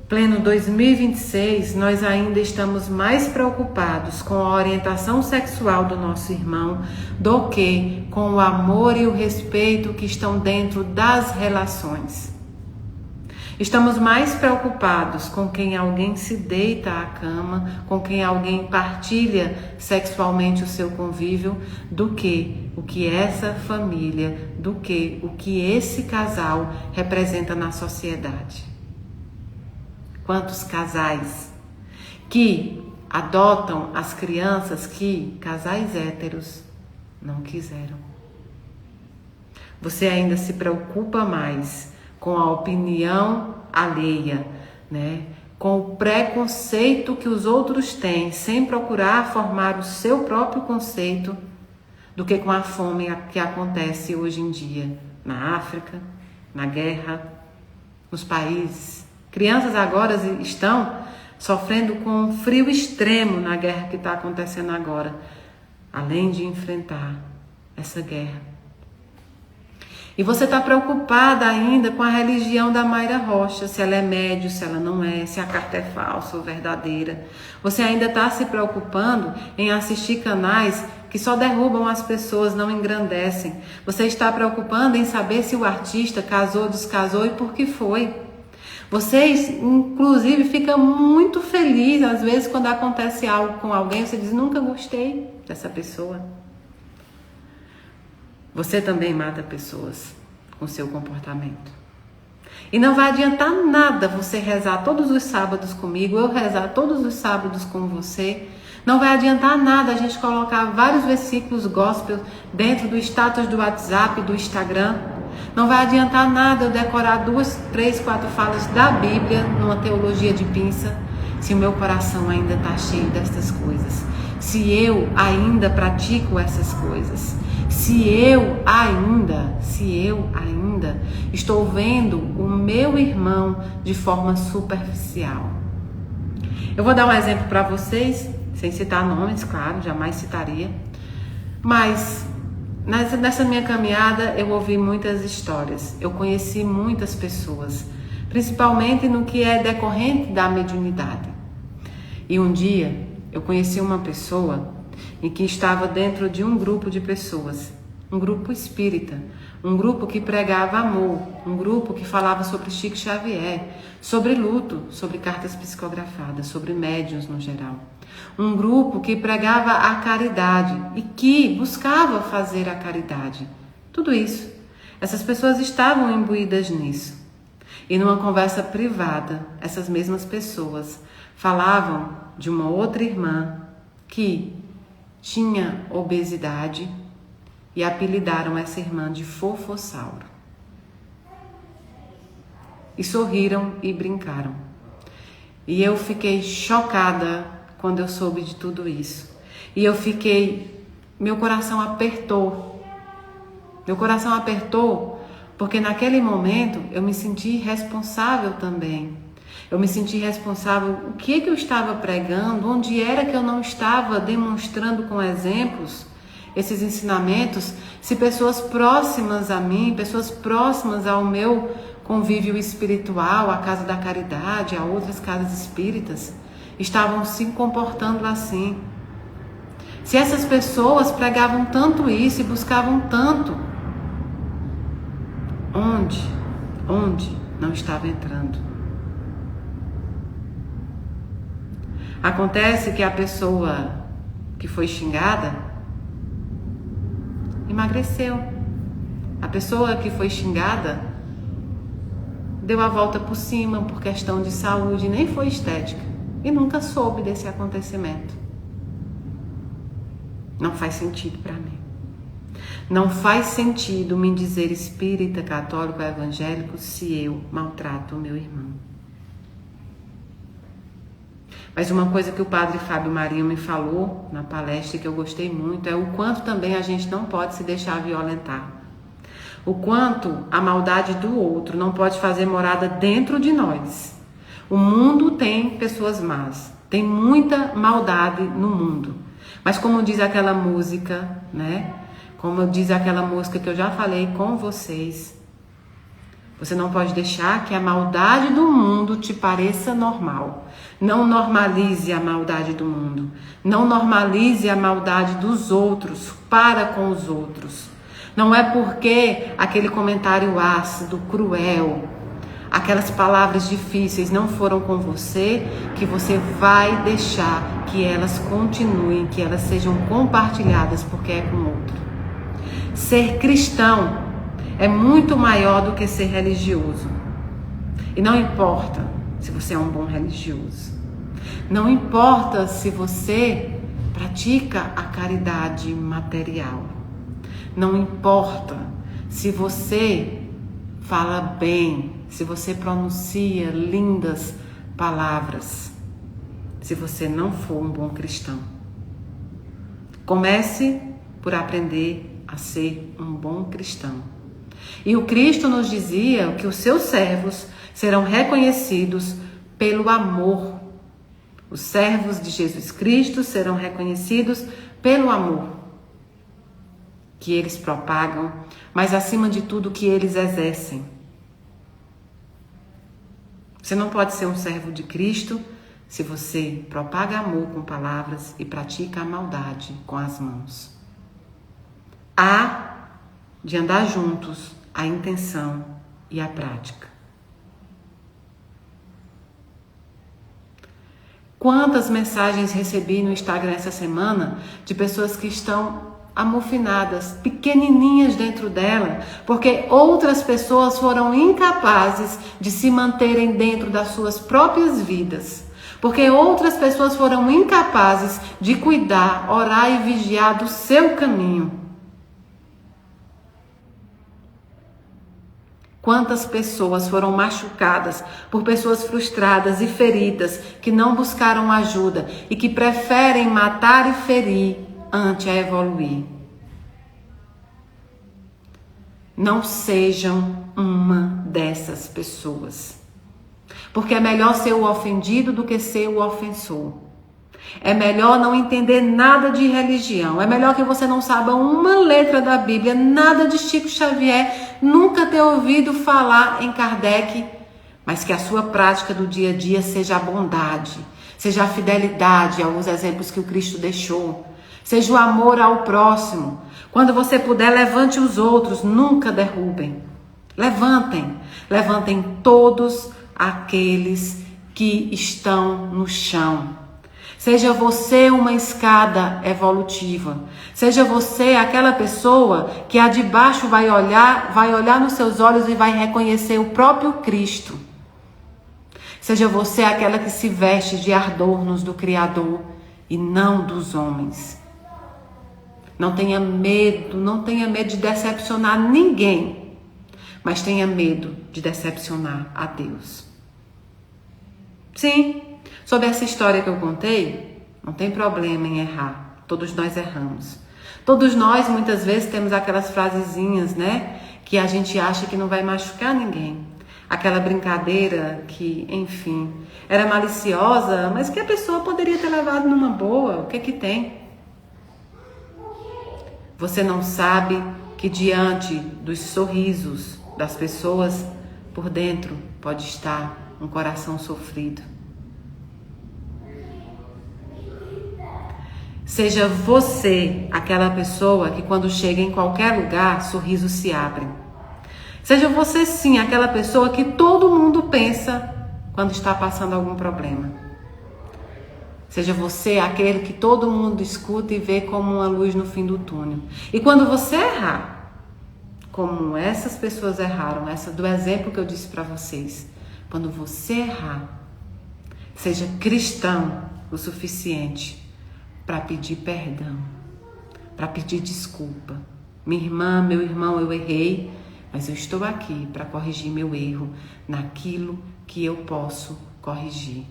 A: Pleno 2026, nós ainda estamos mais preocupados com a orientação sexual do nosso irmão do que com o amor e o respeito que estão dentro das relações. Estamos mais preocupados com quem alguém se deita à cama, com quem alguém partilha sexualmente o seu convívio, do que o que essa família, do que o que esse casal representa na sociedade. Quantos casais que adotam as crianças que casais héteros não quiseram. Você ainda se preocupa mais com a opinião alheia, né? Com o preconceito que os outros têm, sem procurar formar o seu próprio conceito, do que com a fome que acontece hoje em dia na África, na guerra, nos países. Crianças agora estão sofrendo com um frio extremo na guerra que está acontecendo agora, além de enfrentar essa guerra. E você está preocupada ainda com a religião da Mayra Rocha, se ela é médio, se ela não é, se a carta é falsa ou verdadeira. Você ainda está se preocupando em assistir canais que só derrubam as pessoas, não engrandecem. Você está preocupando em saber se o artista casou, descasou e por que foi. Vocês, inclusive, ficam muito felizes, às vezes, quando acontece algo com alguém, você diz, nunca gostei dessa pessoa. Você também mata pessoas com seu comportamento. E não vai adiantar nada você rezar todos os sábados comigo, eu rezar todos os sábados com você. Não vai adiantar nada a gente colocar vários versículos gospel dentro do status do WhatsApp, do Instagram. Não vai adiantar nada eu decorar 2, 3, 4 falas da Bíblia numa teologia de pinça, se o meu coração ainda está cheio destas coisas. se eu ainda pratico essas coisas, se eu ainda estou vendo o meu irmão de forma superficial. Eu vou dar um exemplo para vocês, sem citar nomes, claro, jamais citaria, mas nessa minha caminhada eu ouvi muitas histórias, eu conheci muitas pessoas, principalmente no que é decorrente da mediunidade. E um dia eu conheci uma pessoa em que estava dentro de um grupo de pessoas, um grupo espírita, um grupo que pregava amor, um grupo que falava sobre Chico Xavier, sobre luto, sobre cartas psicografadas, sobre médiuns no geral. Um grupo que pregava a caridade e que buscava fazer a caridade. Tudo isso. Essas pessoas estavam imbuídas nisso. E numa conversa privada, essas mesmas pessoas falavam de uma outra irmã que tinha obesidade e apelidaram essa irmã de Fofossauro. E sorriram e brincaram. E eu fiquei chocada quando eu soube de tudo isso. E meu coração apertou. Meu coração apertou porque naquele momento eu me senti responsável também. Eu me senti responsável, o que eu estava pregando, onde era que eu não estava demonstrando com exemplos esses ensinamentos, se pessoas próximas a mim, pessoas próximas ao meu convívio espiritual, a Casa da Caridade, a outras casas espíritas, estavam se comportando assim. Se essas pessoas pregavam tanto isso e buscavam tanto, onde não estava entrando? Acontece que a pessoa que foi xingada emagreceu. A pessoa que foi xingada deu a volta por cima por questão de saúde, nem foi estética. E nunca soube desse acontecimento. Não faz sentido para mim. Não faz sentido me dizer espírita, católico, evangélico se eu maltrato o meu irmão. Mas uma coisa que o padre Fábio Marinho me falou na palestra que eu gostei muito é o quanto também a gente não pode se deixar violentar. O quanto a maldade do outro não pode fazer morada dentro de nós. O mundo tem pessoas más, tem muita maldade no mundo. Mas como diz aquela música, né? Como diz aquela música que eu já falei com vocês, você não pode deixar que a maldade do mundo te pareça normal. Não normalize a maldade do mundo. Não normalize a maldade dos outros para com os outros. Não é porque aquele comentário ácido, cruel, aquelas palavras difíceis não foram com você que você vai deixar que elas continuem, que elas sejam compartilhadas porque é com o outro. Ser cristão é muito maior do que ser religioso. E não importa se você é um bom religioso. Não importa se você pratica a caridade material. Não importa se você fala bem, se você pronuncia lindas palavras, se você não for um bom cristão. Comece por aprender a ser um bom cristão. E o Cristo nos dizia que os seus servos serão reconhecidos pelo amor. Os servos de Jesus Cristo serão reconhecidos pelo amor que eles propagam, mas acima de tudo que eles exercem. Você não pode ser um servo de Cristo se você propaga amor com palavras e pratica a maldade com as mãos. Há de andar juntos a intenção e a prática. Quantas mensagens recebi no Instagram essa semana de pessoas que estão amofinadas, pequenininhas dentro dela, porque outras pessoas foram incapazes de se manterem dentro das suas próprias vidas, porque outras pessoas foram incapazes de cuidar, orar e vigiar do seu caminho. Quantas pessoas foram machucadas por pessoas frustradas e feridas que não buscaram ajuda e que preferem matar e ferir antes a evoluir. Não sejam uma dessas pessoas. Porque é melhor ser o ofendido do que ser o ofensor. É melhor não entender nada de religião. É melhor que você não saiba uma letra da Bíblia, nada de Chico Xavier, nunca ter ouvido falar em Kardec, mas que a sua prática do dia a dia seja a bondade, seja a fidelidade aos exemplos que o Cristo deixou, seja o amor ao próximo. Quando você puder, levante os outros, nunca derrubem. Levantem todos aqueles que estão no chão. Seja você uma escada evolutiva. Seja você aquela pessoa que a de baixo vai olhar nos seus olhos e vai reconhecer o próprio Cristo. Seja você aquela que se veste de adornos do Criador e não dos homens. Não tenha medo de decepcionar ninguém, mas tenha medo de decepcionar a Deus. Sim, sobre essa história que eu contei, não tem problema em errar. Todos nós erramos. Todos nós, muitas vezes, temos aquelas frasezinhas, né? Que a gente acha que não vai machucar ninguém. Aquela brincadeira que, enfim, era maliciosa, mas que a pessoa poderia ter levado numa boa. O que que tem? Você não sabe que diante dos sorrisos das pessoas, por dentro pode estar um coração sofrido. Seja você aquela pessoa que quando chega em qualquer lugar, sorrisos se abrem. Seja você sim aquela pessoa que todo mundo pensa quando está passando algum problema. Seja você aquele que todo mundo escuta e vê como uma luz no fim do túnel. E quando você errar, como essas pessoas erraram, essa do exemplo que eu disse para vocês, quando você errar, seja cristão o suficiente para pedir perdão, para pedir desculpa. Minha irmã, meu irmão, eu errei, mas eu estou aqui para corrigir meu erro naquilo que eu posso corrigir.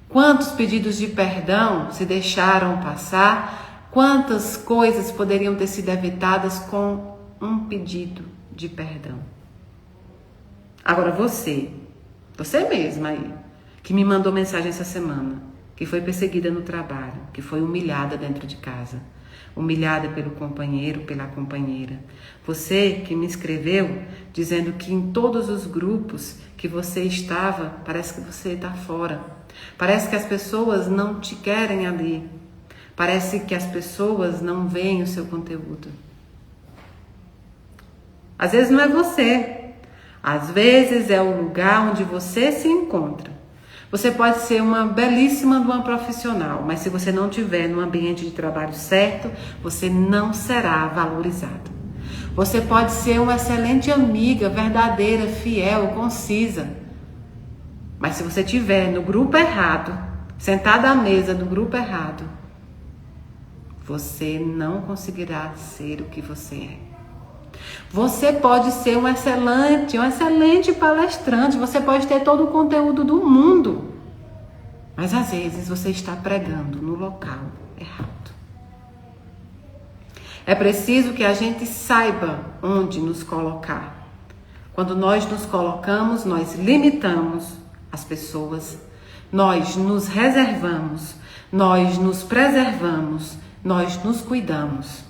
A: Quantos pedidos de perdão se deixaram passar? Quantas coisas poderiam ter sido evitadas com um pedido de perdão? Agora você mesma aí, que me mandou mensagem essa semana, que foi perseguida no trabalho, que foi humilhada dentro de casa, humilhada pelo companheiro, pela companheira. Você que me escreveu dizendo que em todos os grupos que você estava, parece que você está fora. Parece que as pessoas não te querem ali. Parece que as pessoas não veem o seu conteúdo. Às vezes não é você. Às vezes é o lugar onde você se encontra. Você pode ser uma belíssima de uma profissional, mas se você não estiver no ambiente de trabalho certo, você não será valorizado. Você pode ser uma excelente amiga, verdadeira, fiel, concisa, mas se você estiver no grupo errado, sentada à mesa do grupo errado, você não conseguirá ser o que você é. Você pode ser um excelente palestrante, você pode ter todo o conteúdo do mundo, mas às vezes você está pregando no local errado. É preciso que a gente saiba onde nos colocar. Quando nós nos colocamos, nós limitamos as pessoas, nós nos reservamos, nós nos preservamos, nós nos cuidamos.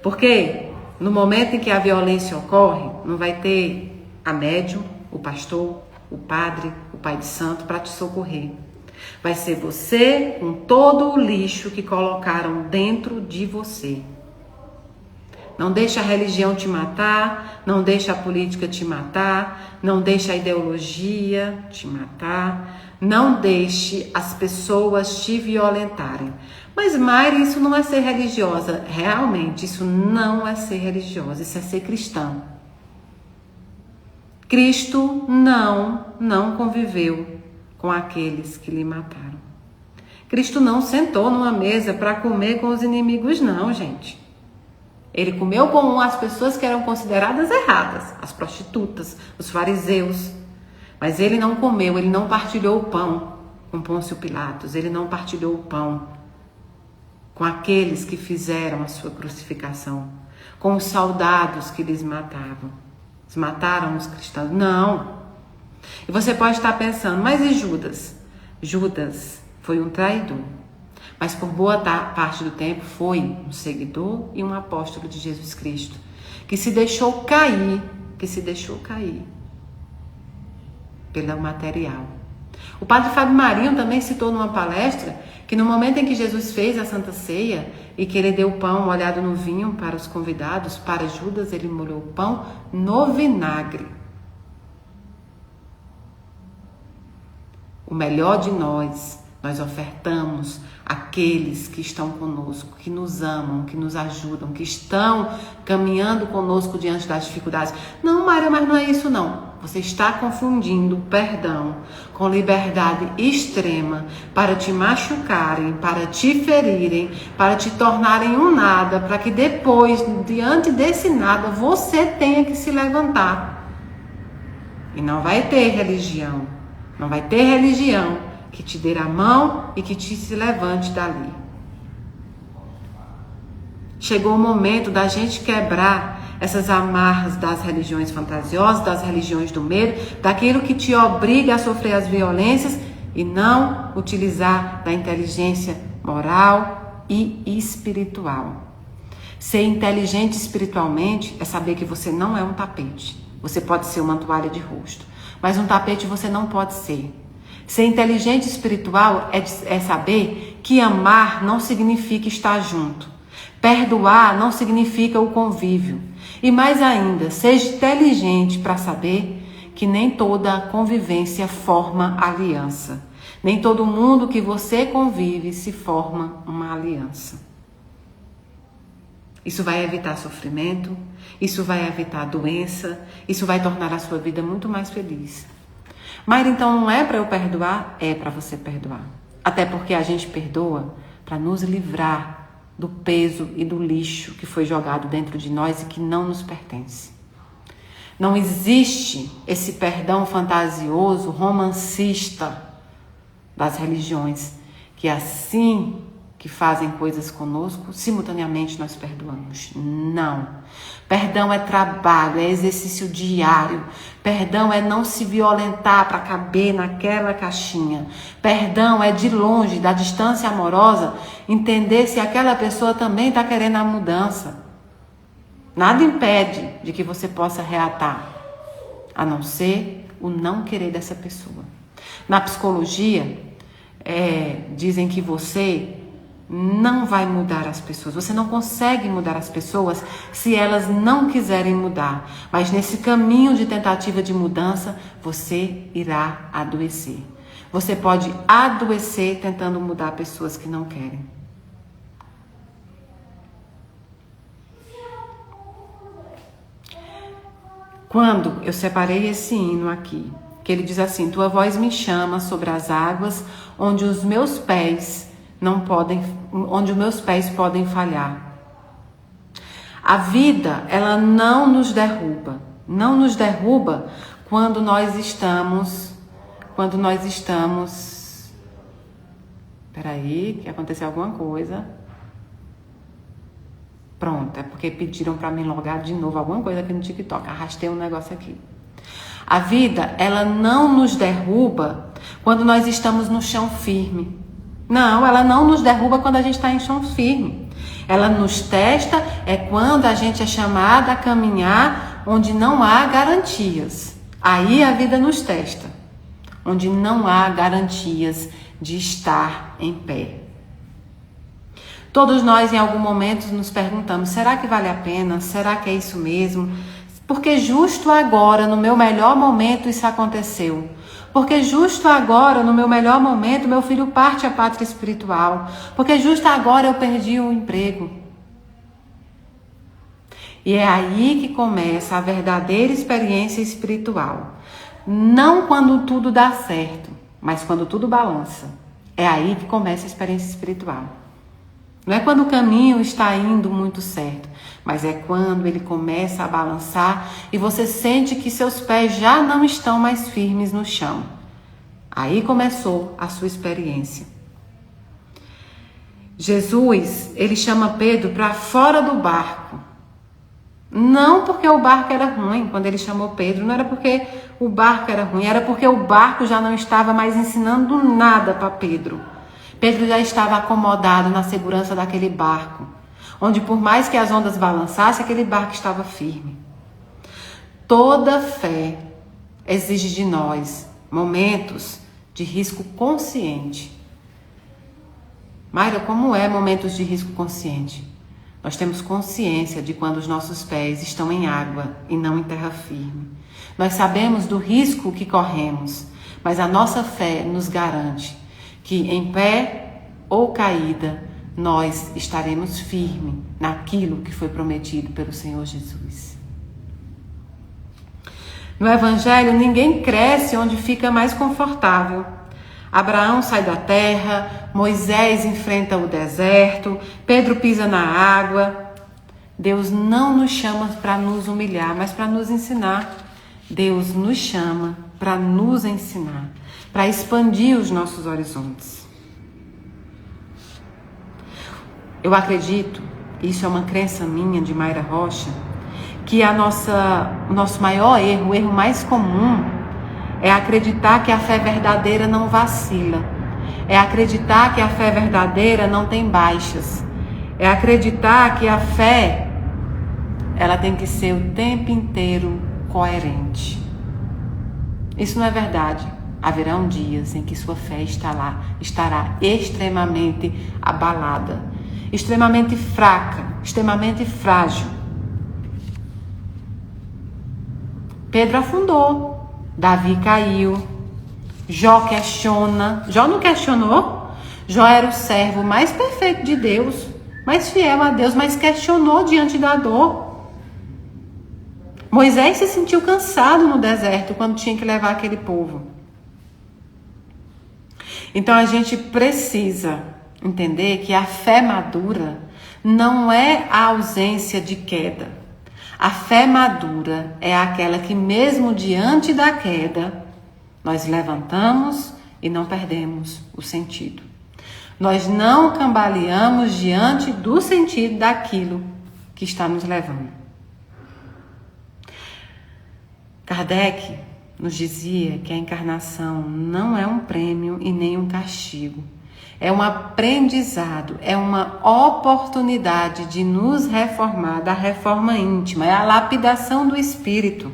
A: Porque no momento em que a violência ocorre, não vai ter a médium, o pastor, o padre, o pai de santo para te socorrer. Vai ser você com todo o lixo que colocaram dentro de você. Não deixa a religião te matar, não deixa a política te matar, não deixa a ideologia te matar, não deixe as pessoas te violentarem. Mas Mayra, isso não é ser religiosa. Realmente, isso não é ser religiosa, isso é ser cristã. Cristo não conviveu com aqueles que lhe mataram. Cristo não sentou numa mesa para comer com os inimigos, não, gente. Ele comeu com as pessoas que eram consideradas erradas, as prostitutas, os fariseus. Mas ele não comeu, ele não partilhou o pão com Pôncio Pilatos, ele não partilhou o pão com aqueles que fizeram a sua crucificação, com os soldados que lhes matavam. Eles mataram os cristãos. Não. E você pode estar pensando, mas e Judas? Judas foi um traidor, mas por boa parte do tempo foi um seguidor e um apóstolo de Jesus Cristo, que se deixou cair pelo material. O padre Fábio Marinho também citou numa palestra que no momento em que Jesus fez a Santa Ceia e que ele deu o pão molhado no vinho para os convidados, para Judas ele molhou o pão no vinagre. O melhor de nós ofertamos àqueles que estão conosco, que nos amam, que nos ajudam, que estão caminhando conosco diante das dificuldades. Não, Maria, mas não é isso não. Você está confundindo perdão com liberdade extrema para te machucarem, para te ferirem, para te tornarem um nada, para que depois, diante desse nada, você tenha que se levantar. E não vai ter religião. Não vai ter religião que te dê a mão e que te se levante dali. Chegou o momento da gente quebrar essas amarras das religiões fantasiosas, das religiões do medo, daquilo que te obriga a sofrer as violências e não utilizar da inteligência moral e espiritual. Ser inteligente espiritualmente é saber que você não é um tapete. Você pode ser uma toalha de rosto, mas um tapete você não pode ser. Ser inteligente espiritual é saber que amar não significa estar junto. Perdoar não significa o convívio. E mais ainda, seja inteligente para saber que nem toda convivência forma aliança. Nem todo mundo que você convive se forma uma aliança. Isso vai evitar sofrimento, isso vai evitar doença, isso vai tornar a sua vida muito mais feliz. Mas então não é para eu perdoar? É para você perdoar. Até porque a gente perdoa para nos livrar do peso e do lixo que foi jogado dentro de nós e que não nos pertence. Não existe esse perdão fantasioso, romancista das religiões, que assim que fazem coisas conosco, simultaneamente nós perdoamos. Não. Perdão é trabalho, é exercício diário. Perdão é não se violentar para caber naquela caixinha. Perdão é de longe, da distância amorosa, entender se aquela pessoa também está querendo a mudança. Nada impede de que você possa reatar, a não ser o não querer dessa pessoa. Na psicologia, dizem que você não vai mudar as pessoas. Você não consegue mudar as pessoas se elas não quiserem mudar. Mas nesse caminho de tentativa de mudança, você irá adoecer. Você pode adoecer tentando mudar pessoas que não querem. Quando eu separei esse hino aqui, que ele diz assim: tua voz me chama sobre as águas, onde os meus pés podem falhar. A vida, ela não nos derruba quando nós estamos. Peraí, que aconteceu alguma coisa. Pronto, é porque pediram para me logar de novo alguma coisa aqui no TikTok. Arrastei um negócio aqui. A vida, ela não nos derruba quando nós estamos no chão firme. Não, ela não nos derruba quando a gente está em chão firme. Ela nos testa quando a gente é chamada a caminhar onde não há garantias. Aí a vida nos testa, onde não há garantias de estar em pé. Todos nós em algum momento nos perguntamos: será que vale a pena? Será que é isso mesmo? Porque justo agora, no meu melhor momento, isso aconteceu. Porque justo agora, no meu melhor momento, meu filho parte à pátria espiritual. Porque justo agora eu perdi o emprego. E é aí que começa a verdadeira experiência espiritual. Não quando tudo dá certo, mas quando tudo balança. É aí que começa a experiência espiritual. Não é quando o caminho está indo muito certo, mas é quando ele começa a balançar e você sente que seus pés já não estão mais firmes no chão. Aí começou a sua experiência. Jesus, ele chama Pedro para fora do barco. Não porque o barco era ruim, quando ele chamou Pedro, não era porque o barco era ruim, era porque o barco já não estava mais ensinando nada para Pedro. Pedro já estava acomodado na segurança daquele barco, onde por mais que as ondas balançassem, aquele barco estava firme. Toda fé exige de nós momentos de risco consciente. Mayra, como é momentos de risco consciente? Nós temos consciência de quando os nossos pés estão em água e não em terra firme. Nós sabemos do risco que corremos, mas a nossa fé nos garante que em pé ou caída, nós estaremos firmes naquilo que foi prometido pelo Senhor Jesus. No Evangelho, ninguém cresce onde fica mais confortável. Abraão sai da terra, Moisés enfrenta o deserto, Pedro pisa na água. Deus não nos chama para nos humilhar, mas para nos ensinar. Deus nos chama para nos ensinar, para expandir os nossos horizontes. Eu acredito, isso é uma crença minha de Mayra Rocha, que o nosso maior erro, o erro mais comum, é acreditar que a fé verdadeira não vacila. É acreditar que a fé verdadeira não tem baixas. É acreditar que a fé, ela tem que ser o tempo inteiro coerente. Isso não é verdade. Haverão dias em que sua fé estará extremamente abalada, extremamente fraca, extremamente frágil. Pedro afundou. Davi caiu, Jó questiona. Jó não questionou? Jó era o servo mais perfeito de Deus, mais fiel a Deus, mas questionou diante da dor. Moisés se sentiu cansado no deserto quando tinha que levar aquele povo. Então a gente precisa entender que a fé madura não é a ausência de queda. A fé madura é aquela que mesmo diante da queda, nós levantamos e não perdemos o sentido. Nós não cambaleamos diante do sentido daquilo que está nos levando. Kardec nos dizia que a encarnação não é um prêmio e nem um castigo. É um aprendizado, é uma oportunidade de nos reformar, da reforma íntima, é a lapidação do espírito.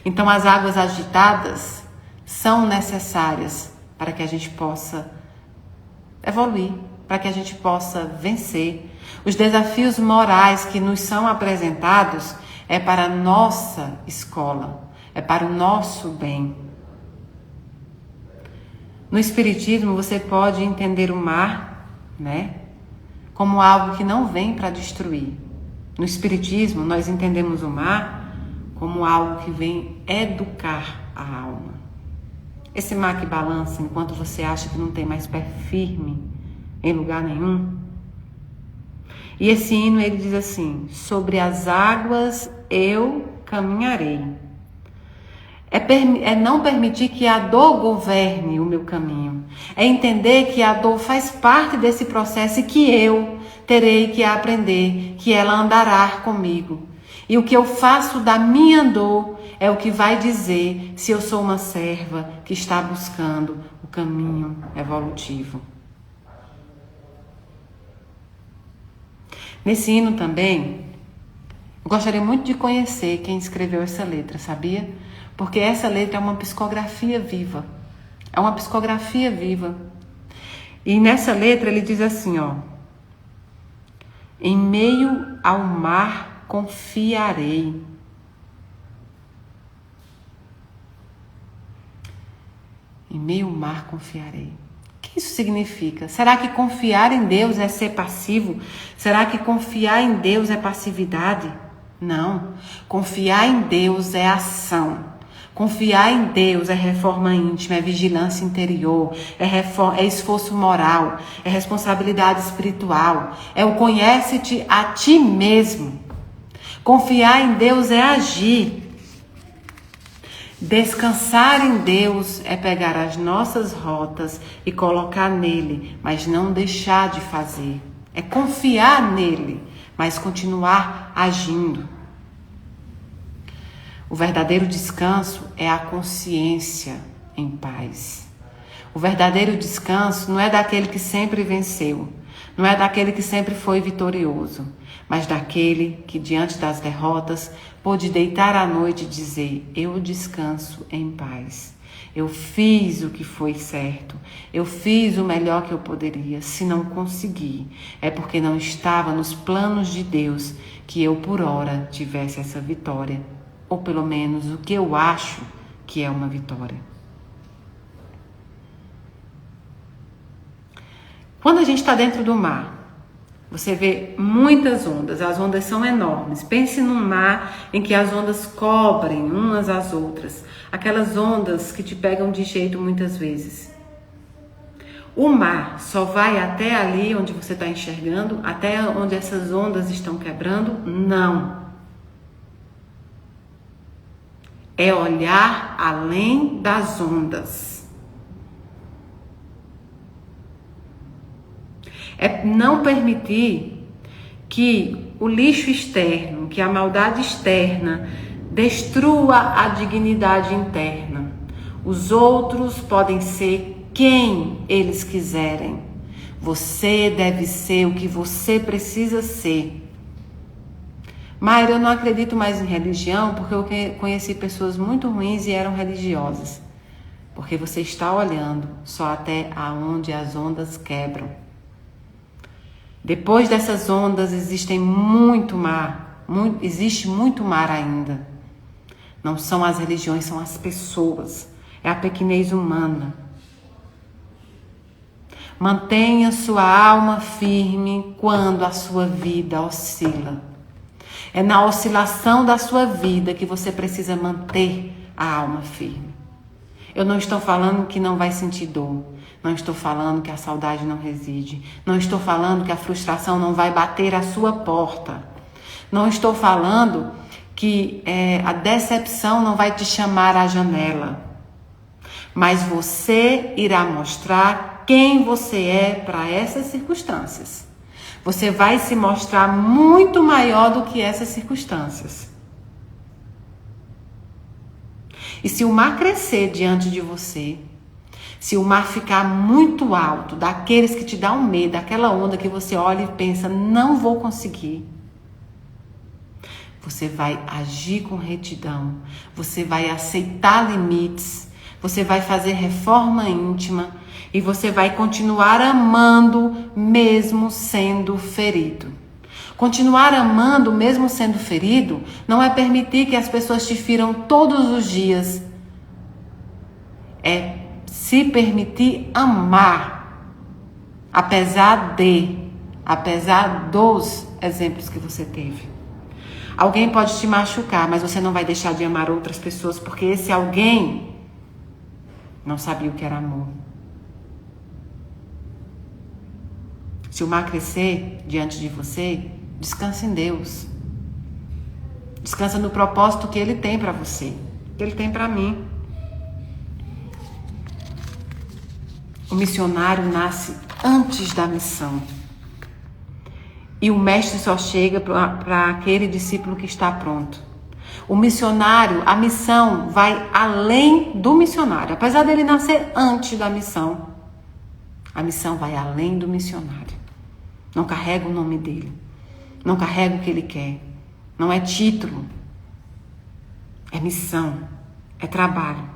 A: Então as águas agitadas são necessárias para que a gente possa evoluir, para que a gente possa vencer. Os desafios morais que nos são apresentados é para a nossa escola, é para o nosso bem. No Espiritismo, você pode entender o mar, como algo que não vem para destruir. No Espiritismo, nós entendemos o mar como algo que vem educar a alma. Esse mar que balança enquanto você acha que não tem mais pé firme em lugar nenhum. E esse hino, ele diz assim: sobre as águas eu caminharei. É não permitir que a dor governe o meu caminho. É entender que a dor faz parte desse processo e que eu terei que aprender que ela andará comigo. E o que eu faço da minha dor é o que vai dizer se eu sou uma serva que está buscando o caminho evolutivo. Nesse hino também, eu gostaria muito de conhecer quem escreveu essa letra, sabia? Porque essa letra é uma psicografia viva. É uma psicografia viva. E nessa letra ele diz assim, em meio ao mar confiarei. Em meio ao mar confiarei. O que isso significa? Será que confiar em Deus é ser passivo? Será que confiar em Deus é passividade? Não. Confiar em Deus é ação. Confiar em Deus é reforma íntima, é vigilância interior, é esforço moral, é responsabilidade espiritual, é o conhece-te a ti mesmo. Confiar em Deus é agir. Descansar em Deus é pegar as nossas rotas e colocar nele, mas não deixar de fazer. É confiar nele, mas continuar agindo. O verdadeiro descanso é a consciência em paz. O verdadeiro descanso não é daquele que sempre venceu, não é daquele que sempre foi vitorioso, mas daquele que, diante das derrotas, pôde deitar à noite e dizer: eu descanso em paz. Eu fiz o que foi certo, eu fiz o melhor que eu poderia. Se não consegui, é porque não estava nos planos de Deus que eu, por hora, tivesse essa vitória. Ou pelo menos o que eu acho que é uma vitória. Quando a gente está dentro do mar, você vê muitas ondas, as ondas são enormes. Pense num mar em que as ondas cobrem umas às outras, aquelas ondas que te pegam de jeito muitas vezes. O mar só vai até ali onde você está enxergando, até onde essas ondas estão quebrando? Não. É olhar além das ondas. É não permitir que o lixo externo, que a maldade externa destrua a dignidade interna. Os outros podem ser quem eles quiserem. Você deve ser o que você precisa ser. Mayra, eu não acredito mais em religião porque eu conheci pessoas muito ruins e eram religiosas. Porque você está olhando só até aonde as ondas quebram. Depois dessas ondas existe muito mar ainda. Não são as religiões, são as pessoas. É a pequenez humana. Mantenha sua alma firme quando a sua vida oscila. É na oscilação da sua vida que você precisa manter a alma firme. Eu não estou falando que não vai sentir dor. Não estou falando que a saudade não reside. Não estou falando que a frustração não vai bater à sua porta. Não estou falando que a decepção não vai te chamar à janela. Mas você irá mostrar quem você é para essas circunstâncias. Você vai se mostrar muito maior do que essas circunstâncias. E se o mar crescer diante de você, se o mar ficar muito alto, daqueles que te dão medo, daquela onda que você olha e pensa, não vou conseguir, você vai agir com retidão, você vai aceitar limites, você vai fazer reforma íntima e você vai continuar amando mesmo sendo ferido. Continuar amando mesmo sendo ferido não é permitir que as pessoas te firam todos os dias. É se permitir amar, apesar dos exemplos que você teve. Alguém pode te machucar, mas você não vai deixar de amar outras pessoas, porque esse alguém não sabia o que era amor. Se o mar crescer diante de você, descansa em Deus. Descansa no propósito que Ele tem para você, que Ele tem para mim. O missionário nasce antes da missão. E o mestre só chega para aquele discípulo que está pronto. O missionário, a missão vai além do missionário. Apesar dele nascer antes da missão, a missão vai além do missionário. Não carrega o nome dele. Não carrega o que ele quer. Não é título. É missão. É trabalho.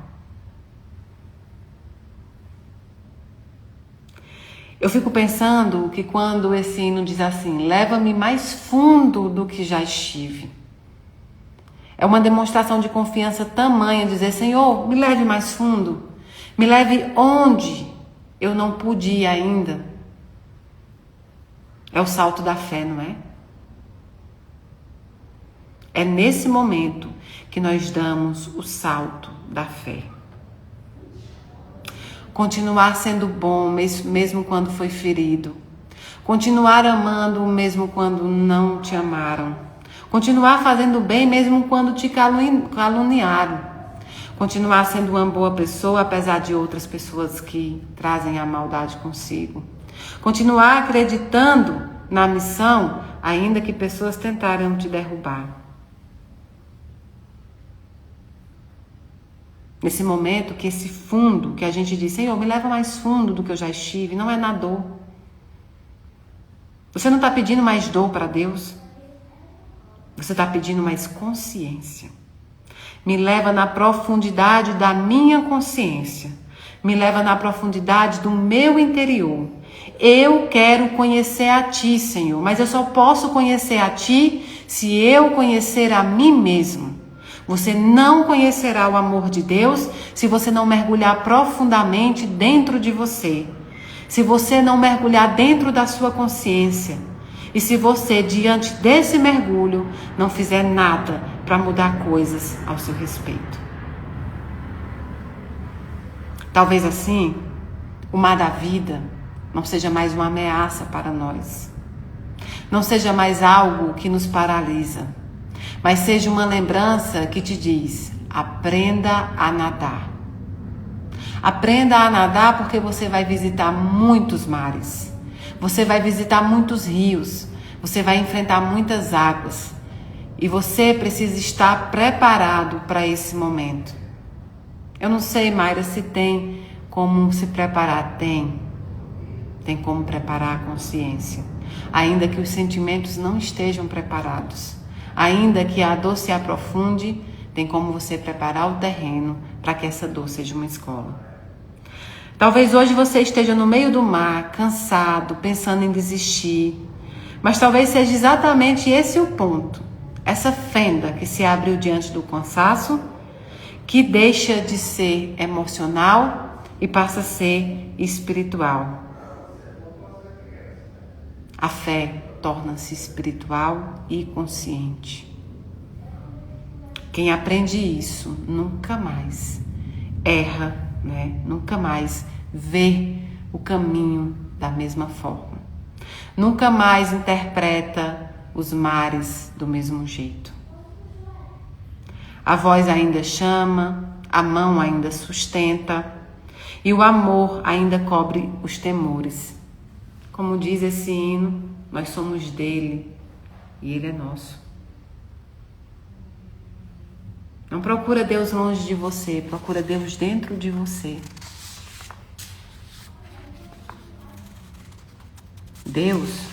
A: Eu fico pensando que quando esse hino diz assim, leva-me mais fundo do que já estive. É uma demonstração de confiança tamanha dizer, Senhor, me leve mais fundo. Me leve onde eu não pude ir ainda. É o salto da fé, não é? É nesse momento que nós damos o salto da fé. Continuar sendo bom mesmo quando foi ferido. Continuar amando mesmo quando não te amaram. Continuar fazendo bem mesmo quando te caluniaram. Continuar sendo uma boa pessoa apesar de outras pessoas que trazem a maldade consigo. Continuar acreditando na missão ainda que pessoas tentaram te derrubar. Nesse momento que esse fundo, que a gente diz, Senhor, me leva mais fundo do que eu já estive, não é na dor. Você não está pedindo mais dor para Deus. Você está pedindo mais consciência. Me leva na profundidade da minha consciência. Me leva na profundidade do meu interior. Eu quero conhecer a Ti, Senhor, mas eu só posso conhecer a Ti se eu conhecer a mim mesmo. Você não conhecerá o amor de Deus se você não mergulhar profundamente dentro de você. Se você não mergulhar dentro da sua consciência. E se você, diante desse mergulho, não fizer nada para mudar coisas ao seu respeito. Talvez assim, o mar da vida não seja mais uma ameaça para nós. Não seja mais algo que nos paralisa. Mas seja uma lembrança que te diz, aprenda a nadar. Aprenda a nadar porque você vai visitar muitos mares. Você vai visitar muitos rios. Você vai enfrentar muitas águas. E você precisa estar preparado para esse momento. Eu não sei, Mayra, se tem como se preparar. Tem. Tem como preparar a consciência. Ainda que os sentimentos não estejam preparados. Ainda que a dor se aprofunde, tem como você preparar o terreno para que essa dor seja uma escola. Talvez hoje você esteja no meio do mar, cansado, pensando em desistir. Mas talvez seja exatamente esse o ponto. Essa fenda que se abriu diante do cansaço, que deixa de ser emocional e passa a ser espiritual. A fé torna-se espiritual e consciente. Quem aprende isso nunca mais erra, né? Nunca mais vê o caminho da mesma forma. Nunca mais interpreta os mares do mesmo jeito. A voz ainda chama, a mão ainda sustenta e o amor ainda cobre os temores. Como diz esse hino, nós somos dele e ele é nosso. Não procura Deus longe de você, procura Deus dentro de você. Deus,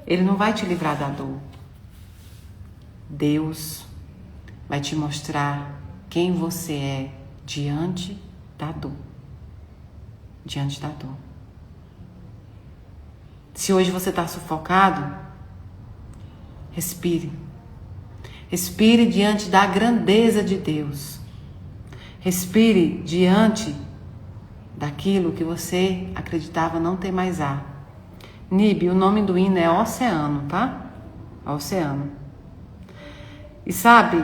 A: ele não vai te livrar da dor. Deus vai te mostrar quem você é diante da dor. Diante da dor. Se hoje você está sufocado, respire. Respire diante da grandeza de Deus. Respire diante daquilo que você acreditava não ter mais ar. Nibe, o nome do hino é Oceano, tá? Oceano. E sabe,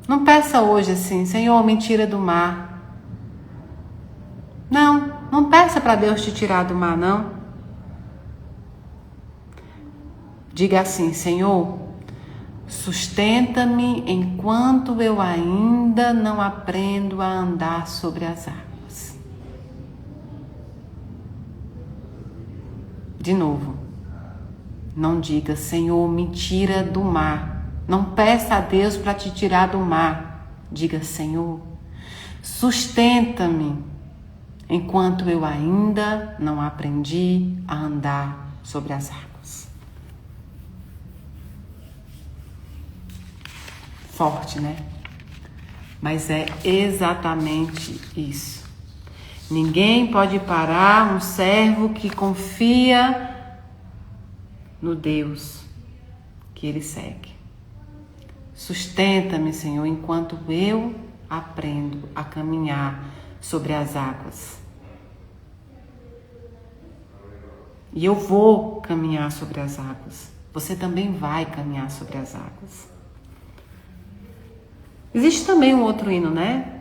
A: não peça hoje assim, Senhor, me tira do mar. Não peça para Deus te tirar do mar, não. Diga assim, Senhor, sustenta-me enquanto eu ainda não aprendo a andar sobre as águas. De novo, não diga, Senhor, me tira do mar. Não peça a Deus para te tirar do mar. Diga, Senhor, sustenta-me enquanto eu ainda não aprendi a andar sobre as águas. Forte, né? Mas é exatamente isso. Ninguém pode parar um servo que confia no Deus que ele segue. Sustenta-me, Senhor, enquanto eu aprendo a caminhar sobre as águas. E eu vou caminhar sobre as águas. Você também vai caminhar sobre as águas. Existe também um outro hino, né?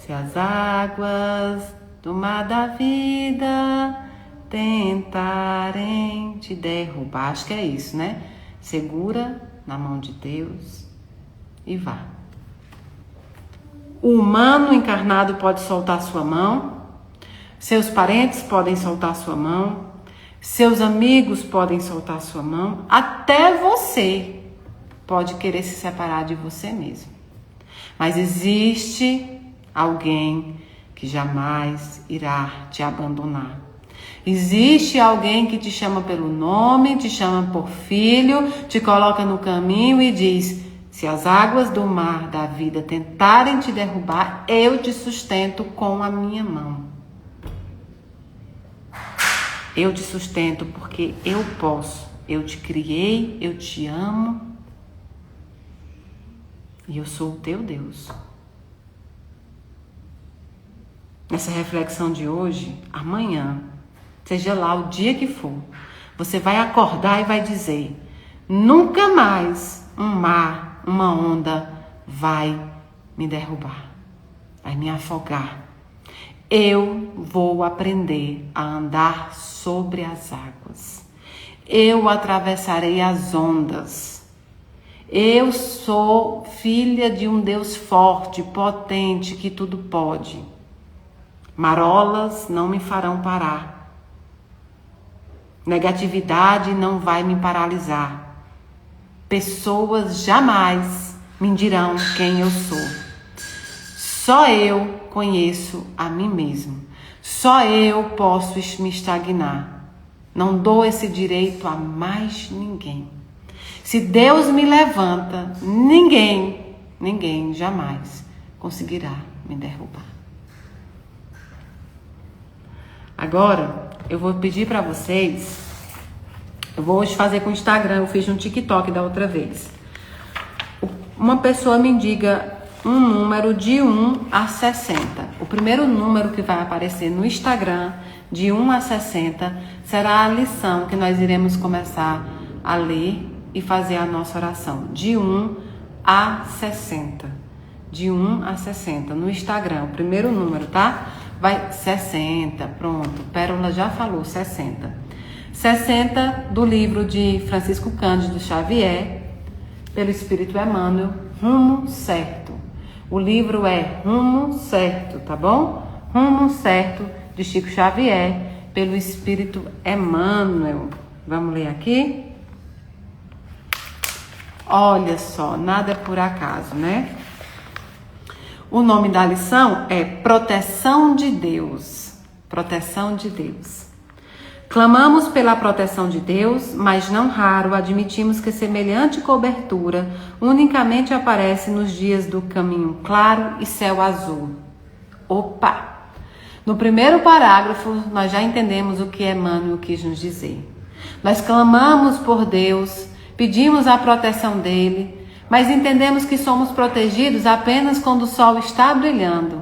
A: Se as águas do mar da vida tentarem te derrubar, acho que é isso, né? Segura na mão de Deus e vá. O humano encarnado pode soltar sua mão, seus parentes podem soltar sua mão, seus amigos podem soltar sua mão, até você pode querer se separar de você mesmo. Mas existe alguém que jamais irá te abandonar. Existe alguém que te chama pelo nome, te chama por filho, te coloca no caminho e diz: se as águas do mar da vida tentarem te derrubar, eu te sustento com a minha mão. Eu te sustento porque eu posso. Eu te criei, eu te amo e eu sou o teu Deus. Nessa reflexão de hoje, amanhã, seja lá o dia que for, você vai acordar e vai dizer: nunca mais um mar, uma onda vai me derrubar, vai me afogar. Eu vou aprender a andar sobre as águas. Eu atravessarei as ondas. Eu sou filha de um Deus forte, potente, que tudo pode. Marolas não me farão parar. Negatividade não vai me paralisar. Pessoas jamais me dirão quem eu sou. Só eu conheço a mim mesmo. Só eu posso me estagnar. Não dou esse direito a mais ninguém. Se Deus me levanta, ninguém jamais conseguirá me derrubar. Agora, eu vou pedir para vocês, eu vou hoje fazer com o Instagram, eu fiz no TikTok da outra vez. Uma pessoa me diga um número de 1 a 60. O primeiro número que vai aparecer no Instagram, de 1 a 60, será a lição que nós iremos começar a ler e fazer a nossa oração. De 1 a 60. De 1 a 60 no Instagram, o primeiro número, tá? Vai 60, pronto. Pérola já falou, 60. 60 do livro de Francisco Cândido Xavier, pelo Espírito Emmanuel, Rumo Certo. O livro é Rumo Certo, tá bom? Rumo Certo, de Chico Xavier, pelo Espírito Emmanuel. Vamos ler aqui? Olha só, nada é por acaso, né? O nome da lição é Proteção de Deus. Proteção de Deus. Clamamos pela proteção de Deus, mas não raro admitimos que semelhante cobertura unicamente aparece nos dias do caminho claro e céu azul. Opa! No primeiro parágrafo, nós já entendemos o que Emmanuel quis nos dizer. Nós clamamos por Deus, pedimos a proteção dele, mas entendemos que somos protegidos apenas quando o sol está brilhando.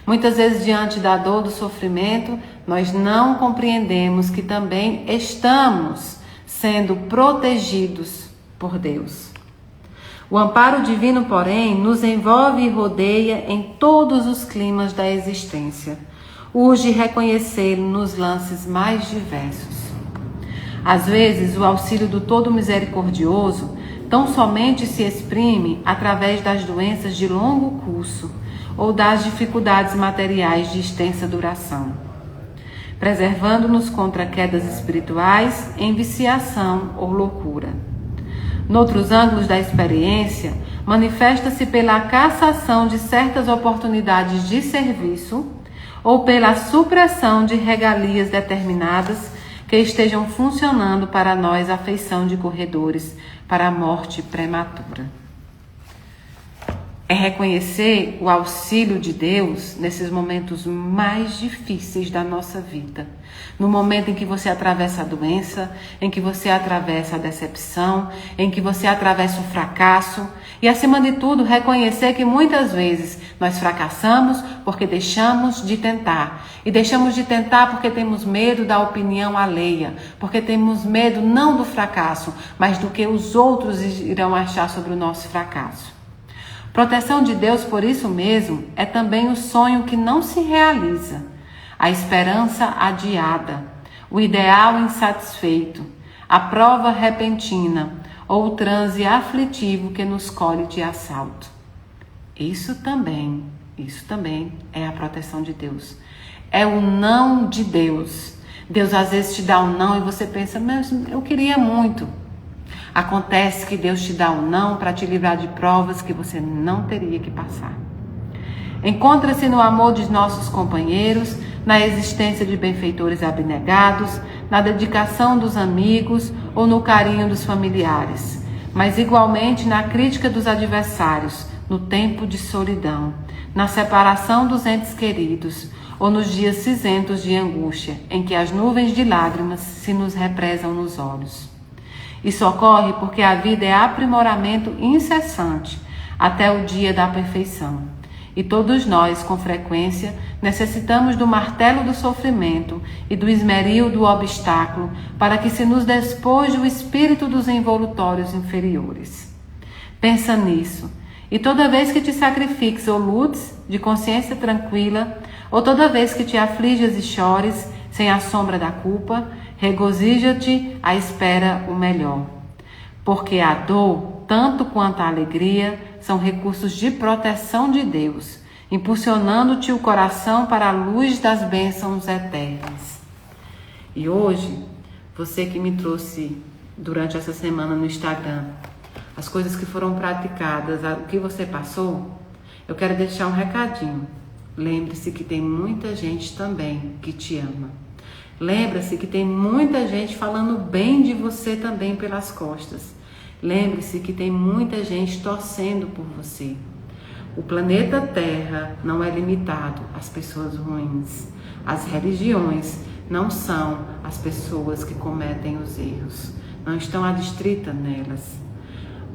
A: Muitas vezes, diante da dor, do sofrimento, nós não compreendemos que também estamos sendo protegidos por Deus. O amparo divino, porém, nos envolve e rodeia em todos os climas da existência. Urge reconhecê-lo nos lances mais diversos. Às vezes, o auxílio do Todo Misericordioso tão somente se exprime através das doenças de longo curso ou das dificuldades materiais de extensa duração, preservando-nos contra quedas espirituais em viciação ou loucura. Noutros ângulos da experiência, manifesta-se pela cassação de certas oportunidades de serviço ou pela supressão de regalias determinadas que estejam funcionando para nós à feição de corredores para a morte prematura. É reconhecer o auxílio de Deus nesses momentos mais difíceis da nossa vida. No momento em que você atravessa a doença, em que você atravessa a decepção, em que você atravessa o fracasso. E, acima de tudo, reconhecer que muitas vezes nós fracassamos porque deixamos de tentar. E deixamos de tentar porque temos medo da opinião alheia, porque temos medo não do fracasso, mas do que os outros irão achar sobre o nosso fracasso. Proteção de Deus, por isso mesmo, é também o sonho que não se realiza, a esperança adiada, o ideal insatisfeito, a prova repentina ou o transe aflitivo que nos colhe de assalto. Isso também é a proteção de Deus. É o não de Deus. Deus às vezes te dá um não e você pensa, mas eu queria muito. Acontece que Deus te dá um não para te livrar de provas que você não teria que passar. Encontra-se no amor de nossos companheiros, na existência de benfeitores abnegados, na dedicação dos amigos ou no carinho dos familiares, mas igualmente na crítica dos adversários, no tempo de solidão, na separação dos entes queridos ou nos dias cinzentos de angústia, em que as nuvens de lágrimas se nos represam nos olhos. Isso ocorre porque a vida é aprimoramento incessante até o dia da perfeição. E todos nós, com frequência, necessitamos do martelo do sofrimento e do esmeril do obstáculo para que se nos despoje o espírito dos envolutórios inferiores. Pensa nisso, e toda vez que te sacrifiques ou lutes de consciência tranquila, ou toda vez que te afliges e chores, sem a sombra da culpa, regozija-te à espera o melhor. Porque a dor, tanto quanto a alegria, são recursos de proteção de Deus, impulsionando-te o coração para a luz das bênçãos eternas. E hoje, você que me trouxe durante essa semana no Instagram, as coisas que foram praticadas, o que você passou, eu quero deixar um recadinho. Lembre-se que tem muita gente também que te ama. Lembre-se que tem muita gente falando bem de você também pelas costas. Lembre-se que tem muita gente torcendo por você. O planeta Terra não é limitado às pessoas ruins. As religiões não são as pessoas que cometem os erros. Não estão adstritas nelas.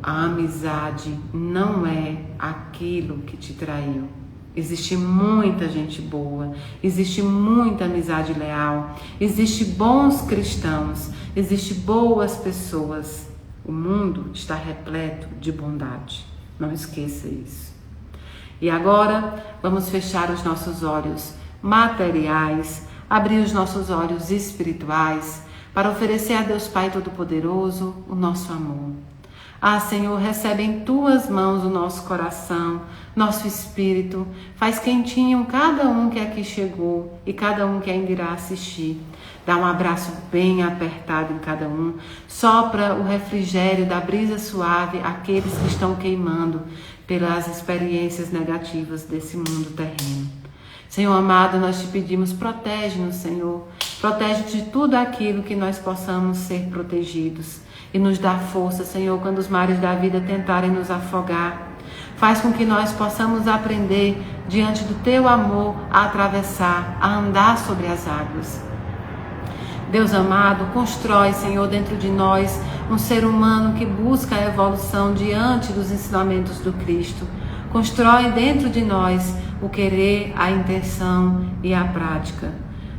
A: A amizade não é aquilo que te traiu. Existe muita gente boa, existe muita amizade leal, existe bons cristãos, existe boas pessoas. O mundo está repleto de bondade. Não esqueça isso. E agora vamos fechar os nossos olhos materiais, abrir os nossos olhos espirituais para oferecer a Deus Pai Todo-Poderoso o nosso amor. Ah, Senhor, recebe em Tuas mãos o nosso coração, nosso espírito, faz quentinho cada um que aqui chegou e cada um que ainda irá assistir. Dá um abraço bem apertado em cada um, sopra o refrigério da brisa suave àqueles que estão queimando pelas experiências negativas desse mundo terreno. Senhor amado, nós te pedimos, protege-nos, Senhor, protege de tudo aquilo que nós possamos ser protegidos. E nos dá força, Senhor, quando os mares da vida tentarem nos afogar. Faz com que nós possamos aprender, diante do Teu amor, a atravessar, a andar sobre as águas. Deus amado, constrói, Senhor, dentro de nós um ser humano que busca a evolução diante dos ensinamentos do Cristo. Constrói dentro de nós o querer, a intenção e a prática.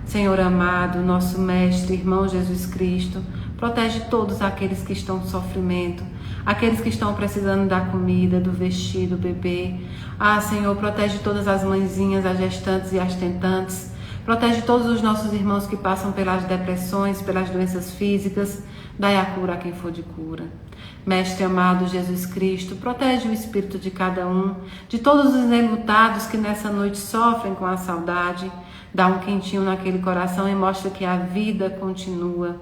A: Senhor amado, nosso Mestre, irmão Jesus Cristo, protege todos aqueles que estão em sofrimento, aqueles que estão precisando da comida, do vestir, do bebê. Ah, Senhor, protege todas as mãezinhas, as gestantes e as tentantes. Protege todos os nossos irmãos que passam pelas depressões, pelas doenças físicas. Dai a cura a quem for de cura. Mestre amado Jesus Cristo, protege o espírito de cada um, de todos os enlutados que nessa noite sofrem com a saudade. Dá um quentinho naquele coração e mostra que a vida continua.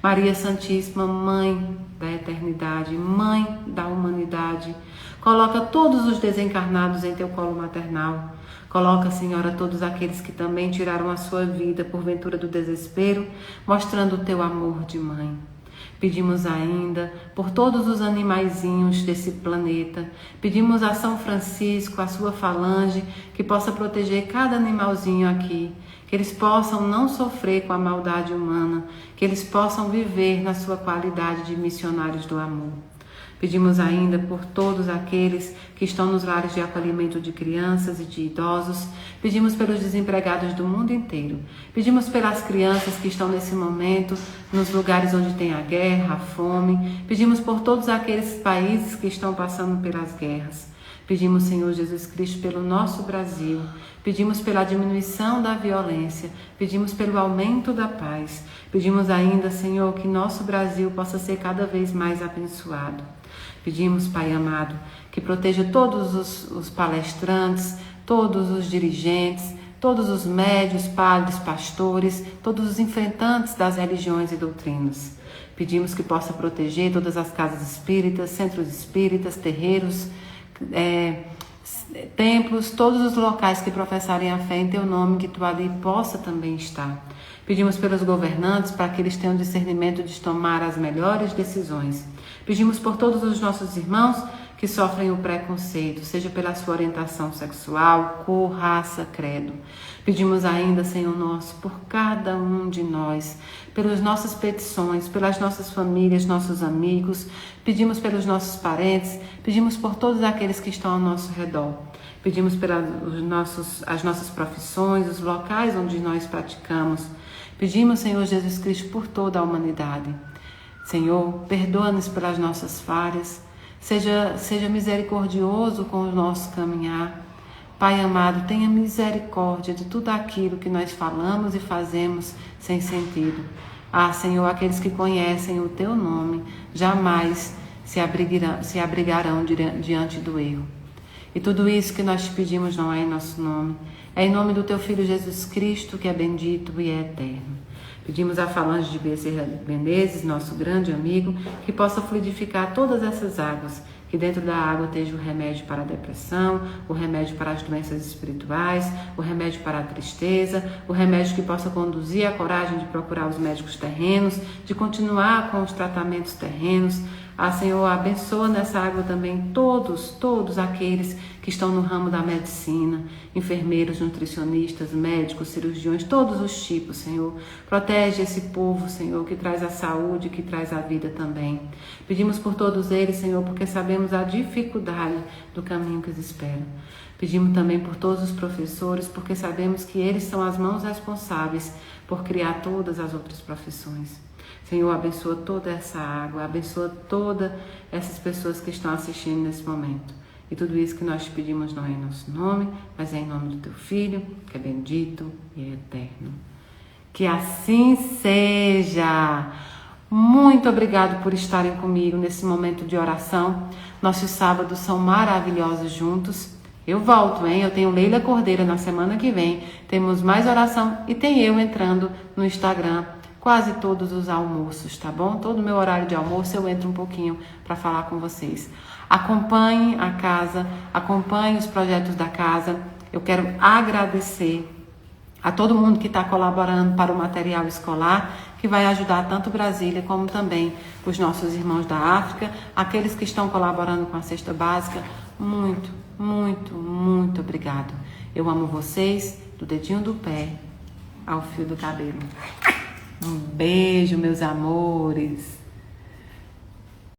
A: Maria Santíssima, Mãe da eternidade, Mãe da humanidade, coloca todos os desencarnados em Teu colo maternal. Coloca, Senhora, todos aqueles que também tiraram a sua vida por ventura do desespero, mostrando o Teu amor de mãe. Pedimos ainda por todos os animaizinhos desse planeta. Pedimos a São Francisco, a sua falange, que possa proteger cada animalzinho aqui. Que eles possam não sofrer com a maldade humana. Que eles possam viver na sua qualidade de missionários do amor. Pedimos ainda por todos aqueles que estão nos lares de acolhimento de crianças e de idosos. Pedimos pelos desempregados do mundo inteiro. Pedimos pelas crianças que estão nesse momento nos lugares onde tem a guerra, a fome. Pedimos por todos aqueles países que estão passando pelas guerras. Pedimos, Senhor Jesus Cristo, pelo nosso Brasil. Pedimos pela diminuição da violência. Pedimos pelo aumento da paz. Pedimos ainda, Senhor, que nosso Brasil possa ser cada vez mais abençoado. Pedimos, Pai amado, que proteja todos os palestrantes, todos os dirigentes, todos os médios, padres, pastores, todos os enfrentantes das religiões e doutrinas. Pedimos que possa proteger todas as casas espíritas, centros espíritas, terreiros, templos, todos os locais que professarem a fé em Teu nome, que Tu ali possa também estar. Pedimos pelos governantes para que eles tenham discernimento de tomar as melhores decisões. Pedimos por todos os nossos irmãos que sofrem o preconceito, seja pela sua orientação sexual, cor, raça, credo. Pedimos ainda, Senhor nosso, por cada um de nós, pelas nossas petições, pelas nossas famílias, nossos amigos, pedimos pelos nossos parentes, pedimos por todos aqueles que estão ao nosso redor. Pedimos pelas as nossas profissões, os locais onde nós praticamos. Pedimos, Senhor Jesus Cristo, por toda a humanidade. Senhor, perdoa-nos pelas nossas falhas. Seja misericordioso com o nosso caminhar. Pai amado, tenha misericórdia de tudo aquilo que nós falamos e fazemos sem sentido. Senhor, aqueles que conhecem o Teu nome jamais se abrigarão diante do erro. E tudo isso que nós te pedimos não é em nosso nome, é em nome do Teu Filho Jesus Cristo, que é bendito e é eterno. Pedimos a Falange de Bezerra Menezes, nosso grande amigo, que possa fluidificar todas essas águas, que dentro da água esteja o remédio para a depressão, o remédio para as doenças espirituais, o remédio para a tristeza, o remédio que possa conduzir a coragem de procurar os médicos terrenos, de continuar com os tratamentos terrenos. Senhor, abençoa nessa água também todos aqueles que estão no ramo da medicina, enfermeiros, nutricionistas, médicos, cirurgiões, todos os tipos, Senhor. Protege esse povo, Senhor, que traz a saúde, que traz a vida também. Pedimos por todos eles, Senhor, porque sabemos a dificuldade do caminho que eles esperam. Pedimos também por todos os professores, porque sabemos que eles são as mãos responsáveis por criar todas as outras profissões. Senhor, abençoa toda essa água, abençoa todas essas pessoas que estão assistindo nesse momento. E tudo isso que nós te pedimos não é em nosso nome, mas é em nome do Teu Filho, que é bendito e é eterno. Que assim seja. Muito obrigado por estarem comigo nesse momento de oração. Nossos sábados são maravilhosos juntos. Eu volto, hein? Eu tenho Leila Cordeira na semana que vem. Temos mais oração e tem eu entrando no Instagram quase todos os almoços, tá bom? Todo o meu horário de almoço eu entro um pouquinho para falar com vocês. Acompanhe a casa, acompanhe os projetos da casa. Eu quero agradecer a todo mundo que está colaborando para o material escolar, que vai ajudar tanto Brasília como também os nossos irmãos da África, aqueles que estão colaborando com a cesta básica. Muito, muito, muito obrigado. Eu amo vocês, do dedinho do pé ao fio do cabelo. Um beijo, meus amores.